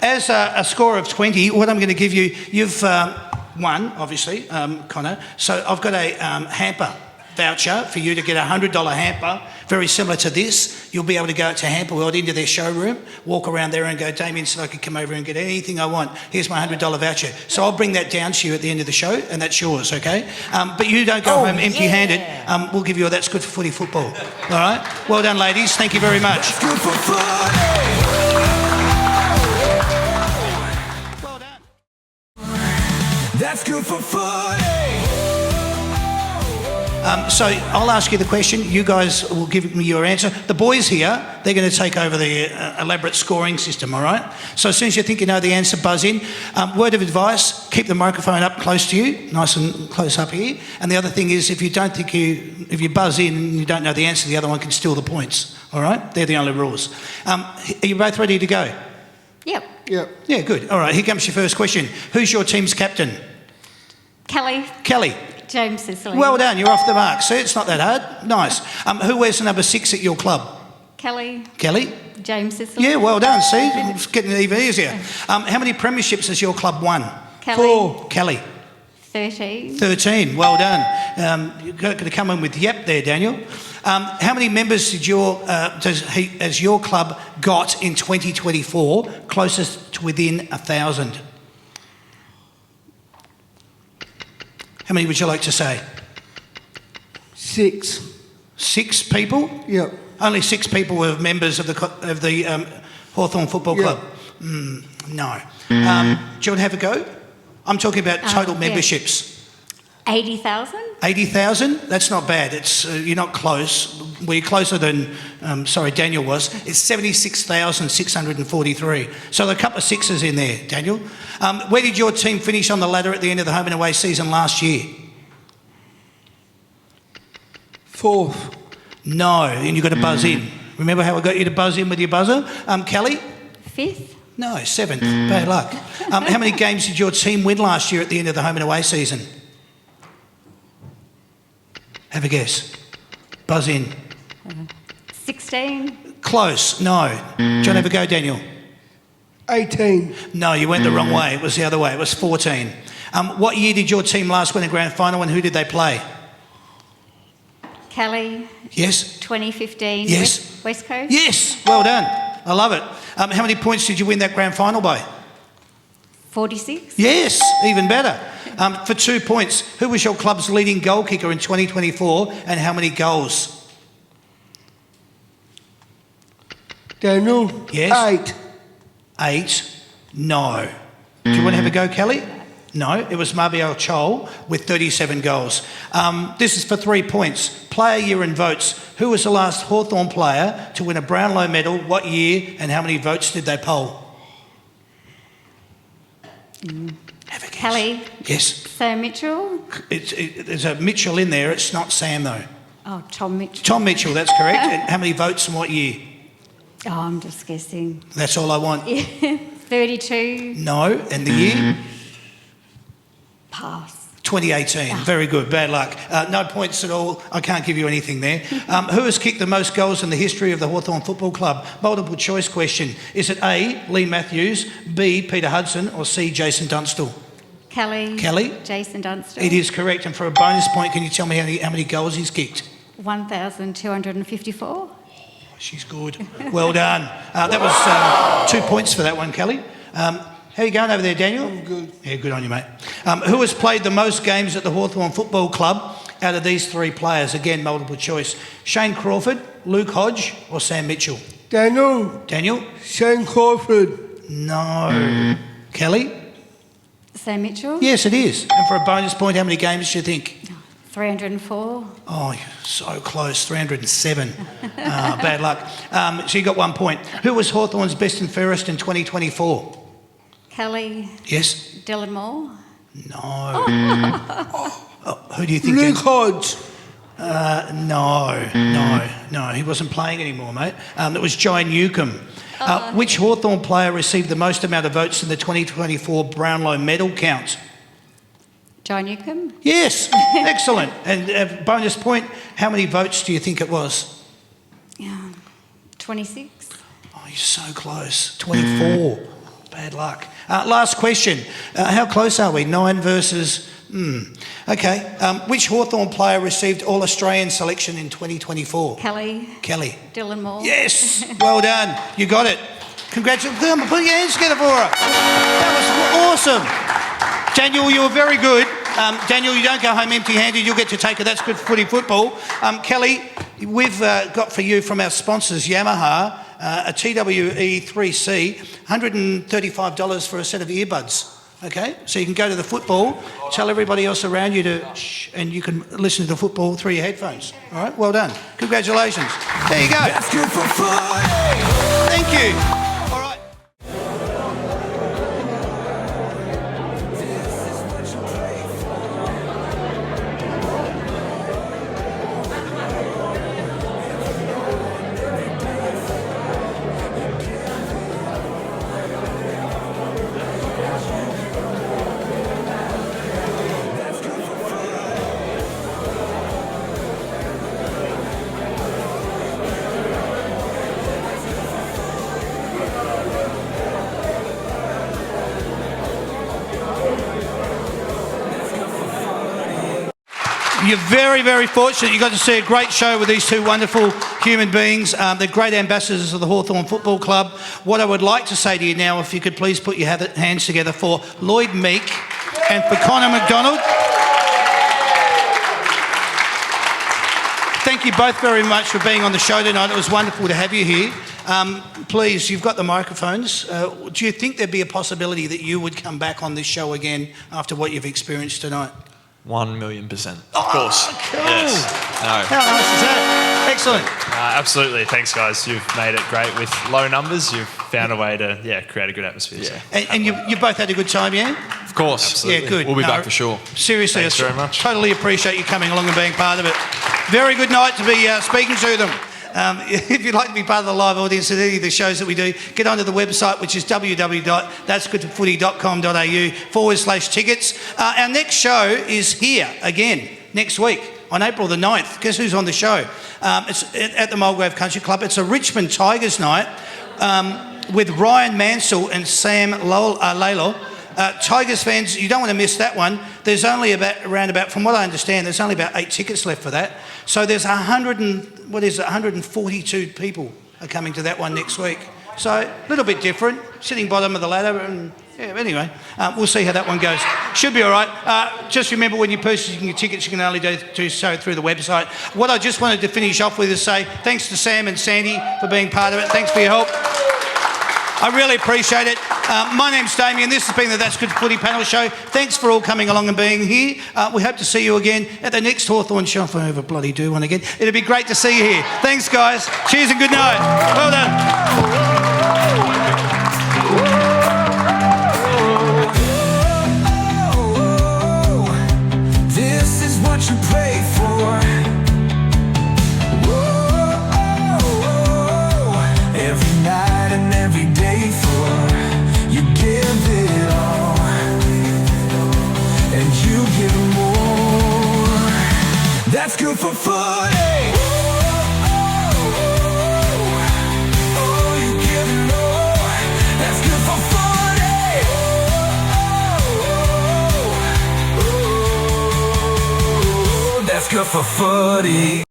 [SPEAKER 1] As a score of 20, what I'm going to give you, you've won, obviously, Connor. So I've got a hamper voucher for you to get a $100 hamper, very similar to this. You'll be able to go to Hamper World into their showroom, walk around there and go, Damien said I could come over and get anything I want. Here's my $100 voucher. So I'll bring that down to you at the end of the show, and that's yours, okay? But you don't go home empty-handed. We'll give you a That's Good for Footy football. All right? Well done, ladies. Thank you very much.
[SPEAKER 2] That's good for footy.
[SPEAKER 1] Well done.
[SPEAKER 2] That's good for footy.
[SPEAKER 1] So I'll ask you the question. You guys will give me your answer. The boys here, they're going to take over the elaborate scoring system, all right? So as soon as you think you know the answer, buzz in. Word of advice, keep the microphone up close to you, nice and close up here. And the other thing is if you buzz in and you don't know the answer, the other one can steal the points, all right? They're the only rules. Are you both ready to go?
[SPEAKER 6] Yep.
[SPEAKER 1] Yeah, good. All right, here comes your first question. Who's your team's captain?
[SPEAKER 6] Kelly.
[SPEAKER 1] Kelly.
[SPEAKER 6] James Sicily.
[SPEAKER 1] Well done, you're off the mark. See, it's not that hard. Nice. Who wears the number 6 at your club?
[SPEAKER 6] Kelly.
[SPEAKER 1] Kelly?
[SPEAKER 6] James Sicily.
[SPEAKER 1] Yeah, well done. See, it's getting even easier. How many premierships has your club won?
[SPEAKER 6] Kelly.
[SPEAKER 1] 4. Kelly?
[SPEAKER 6] 13.
[SPEAKER 1] 13. Well done. You've got to come in with yep there, Daniel. How many members has your club got in 2024, closest to within 1,000? How many would you like to say?
[SPEAKER 7] 6.
[SPEAKER 1] 6 people?
[SPEAKER 7] Yep.
[SPEAKER 1] Only 6 people were members of the Hawthorn Football Club? No. Do you want to have a go? I'm talking about total memberships.
[SPEAKER 6] 80,000.
[SPEAKER 1] 80,000? That's not bad. It's you're not close. Well, you're closer than, Daniel was. It's 76,643. So there are a couple of sixes in there, Daniel. Where did your team finish on the ladder at the end of the home and away season last year?
[SPEAKER 7] 4th.
[SPEAKER 1] No, and you've got to buzz in. Remember how I got you to buzz in with your buzzer? Kelly?
[SPEAKER 6] 5th.
[SPEAKER 1] No, 7th. Bad luck. How many games did your team win last year at the end of the home and away season? Have a guess. Buzz in.
[SPEAKER 6] 16.
[SPEAKER 1] Close. No. Do you want to have a go, Daniel?
[SPEAKER 7] 18.
[SPEAKER 1] No, you went the wrong way. It was the other way. It was 14. What year did your team last win a grand final and who did they play?
[SPEAKER 6] Kelly.
[SPEAKER 1] Yes?
[SPEAKER 6] 2015.
[SPEAKER 1] Yes.
[SPEAKER 6] West Coast.
[SPEAKER 1] Yes. Well done. I love it. How many points did you win that grand final by?
[SPEAKER 6] 46.
[SPEAKER 1] Yes. Even better. For 2 points, who was your club's leading goal kicker in 2024 and how many goals?
[SPEAKER 7] Daniel.
[SPEAKER 1] Yes?
[SPEAKER 7] 8.
[SPEAKER 1] 8. No. Do you want to have a go, Kelly? No, it was Marby Joel with 37 goals. This is for 3 points. Player year and votes. Who was the last Hawthorn player to win a Brownlow medal? What year and how many votes did they poll? Have a guess.
[SPEAKER 6] Kelly.
[SPEAKER 1] Yes.
[SPEAKER 6] Sam Mitchell.
[SPEAKER 1] There's a Mitchell in there. It's not Sam though.
[SPEAKER 6] Oh, Tom Mitchell.
[SPEAKER 1] Tom Mitchell, that's correct. And how many votes and what year?
[SPEAKER 6] Oh, I'm just guessing.
[SPEAKER 1] That's all I want.
[SPEAKER 6] 32.
[SPEAKER 1] No, and the year?
[SPEAKER 6] Pass.
[SPEAKER 1] 2018. Very good. Bad luck. No points at all. I can't give you anything there. Who has kicked the most goals in the history of the Hawthorn Football Club? Multiple choice question. Is it A, Lee Matthews, B, Peter Hudson, or C, Jason Dunstall?
[SPEAKER 6] Kelly.
[SPEAKER 1] Kelly?
[SPEAKER 6] Jason Dunstall.
[SPEAKER 1] It is correct. And for a bonus point, can you tell me how many goals he's kicked?
[SPEAKER 6] 1,254.
[SPEAKER 1] She's good. Well done. That was 2 points for that one, Kelly. How you going over there, Daniel?
[SPEAKER 7] I'm good.
[SPEAKER 1] Yeah, good on you, mate. Who has played the most games at the Hawthorn Football Club out of these 3 players? Again, multiple choice. Shane Crawford, Luke Hodge, or Sam Mitchell?
[SPEAKER 7] Daniel.
[SPEAKER 1] Daniel?
[SPEAKER 7] Shane Crawford.
[SPEAKER 1] No. Kelly?
[SPEAKER 6] Sam Mitchell.
[SPEAKER 1] Yes, it is. And for a bonus point, how many games do you think?
[SPEAKER 6] 304.
[SPEAKER 1] Oh, you're so close, 307. Bad luck. So you got 1 point. Who was Hawthorn's best and fairest in 2024?
[SPEAKER 6] Kelly.
[SPEAKER 1] Yes?
[SPEAKER 6] Dylan Moore.
[SPEAKER 1] No. Who do you think?
[SPEAKER 7] Luke Hodge.
[SPEAKER 1] No. He wasn't playing anymore, mate. It was Jai Newcomb. Which Hawthorn player received the most amount of votes in the 2024 Brownlow medal count?
[SPEAKER 6] John Newcomb.
[SPEAKER 1] Yes, excellent. And bonus point, how many votes do you think it was?
[SPEAKER 6] 26.
[SPEAKER 1] Oh, you're so close. 24. Bad luck. Last question. How close are we? 9 versus... Okay. Which Hawthorn player received All-Australian selection in 2024?
[SPEAKER 6] Kelly. Dylan Moore.
[SPEAKER 1] Yes. Well done. You got it. Congratulations. Put your hands together for her. That was awesome. Daniel, you were very good. Daniel, you don't go home empty-handed. You'll get to take it. That's good footy football. Kelly, we've got for you from our sponsors, Yamaha, a TWE 3C, $135 for a set of earbuds. Okay, so you can go to the football, tell everybody else around you to shh, and you can listen to the football through your headphones. All right, well done. Congratulations. There you go.
[SPEAKER 2] That's good for fun.
[SPEAKER 1] Thank you. All right. You're very, very fortunate. You got to see a great show with these two wonderful human beings. They're great ambassadors of the Hawthorn Football Club. What I would like to say to you now, if you could please put your hands together for Lloyd Meek and for Connor McDonald. Thank you both very much for being on the show tonight. It was wonderful to have you here. Please, you've got the microphones. Do you think there'd be a possibility that you would come back on this show again after what you've experienced tonight?
[SPEAKER 5] 1,000,000%. Of
[SPEAKER 1] Oh,
[SPEAKER 5] course.
[SPEAKER 1] cool.
[SPEAKER 5] Yes. No.
[SPEAKER 1] How nice is that? Excellent.
[SPEAKER 4] Absolutely. Thanks, guys. You've made it great with low numbers. You've found a way to create a good atmosphere.
[SPEAKER 5] Yeah.
[SPEAKER 4] So.
[SPEAKER 1] And you both had a good time, yeah?
[SPEAKER 5] Of course.
[SPEAKER 4] Absolutely.
[SPEAKER 1] Yeah, good.
[SPEAKER 5] We'll be
[SPEAKER 1] No,
[SPEAKER 5] back for sure.
[SPEAKER 1] Seriously,
[SPEAKER 4] Thanks very much.
[SPEAKER 1] Totally appreciate you coming along and being part of it. Very good night to be speaking to them. If you'd like to be part of the live audience at any of the shows that we do, get onto the website, which is www.that'sgoodforfooty.com.au/tickets. Our next show is here again next week on April the 9th. Guess who's on the show? It's at the Mulgrave Country Club. It's a Richmond Tigers night with Ryan Mansell and Sam Lalo. Tigers fans, you don't want to miss that one. There's only from what I understand, there's only about 8 tickets left for that. So there's 142 people are coming to that one next week. So a little bit different, sitting bottom of the ladder. And anyway, we'll see how that one goes. Should be all right. Just remember, when you're purchasing your tickets, you can only do so through the website. What I just wanted to finish off with is say thanks to Sam and Sandy for being part of it. Thanks for your help. I really appreciate it. My name's Damien. This has been the That's Good Footy panel show. Thanks for all coming along and being here. We hope to see you again at the next Hawthorn show, if I ever bloody do one again. It'd be great to see you here. Thanks, guys. Cheers and good night. Well done.
[SPEAKER 2] This is what you pray for. Every night and every day for you give it all, and you give more. That's good for footy. Oh, you give it all. That's good for footy. That's good for footy.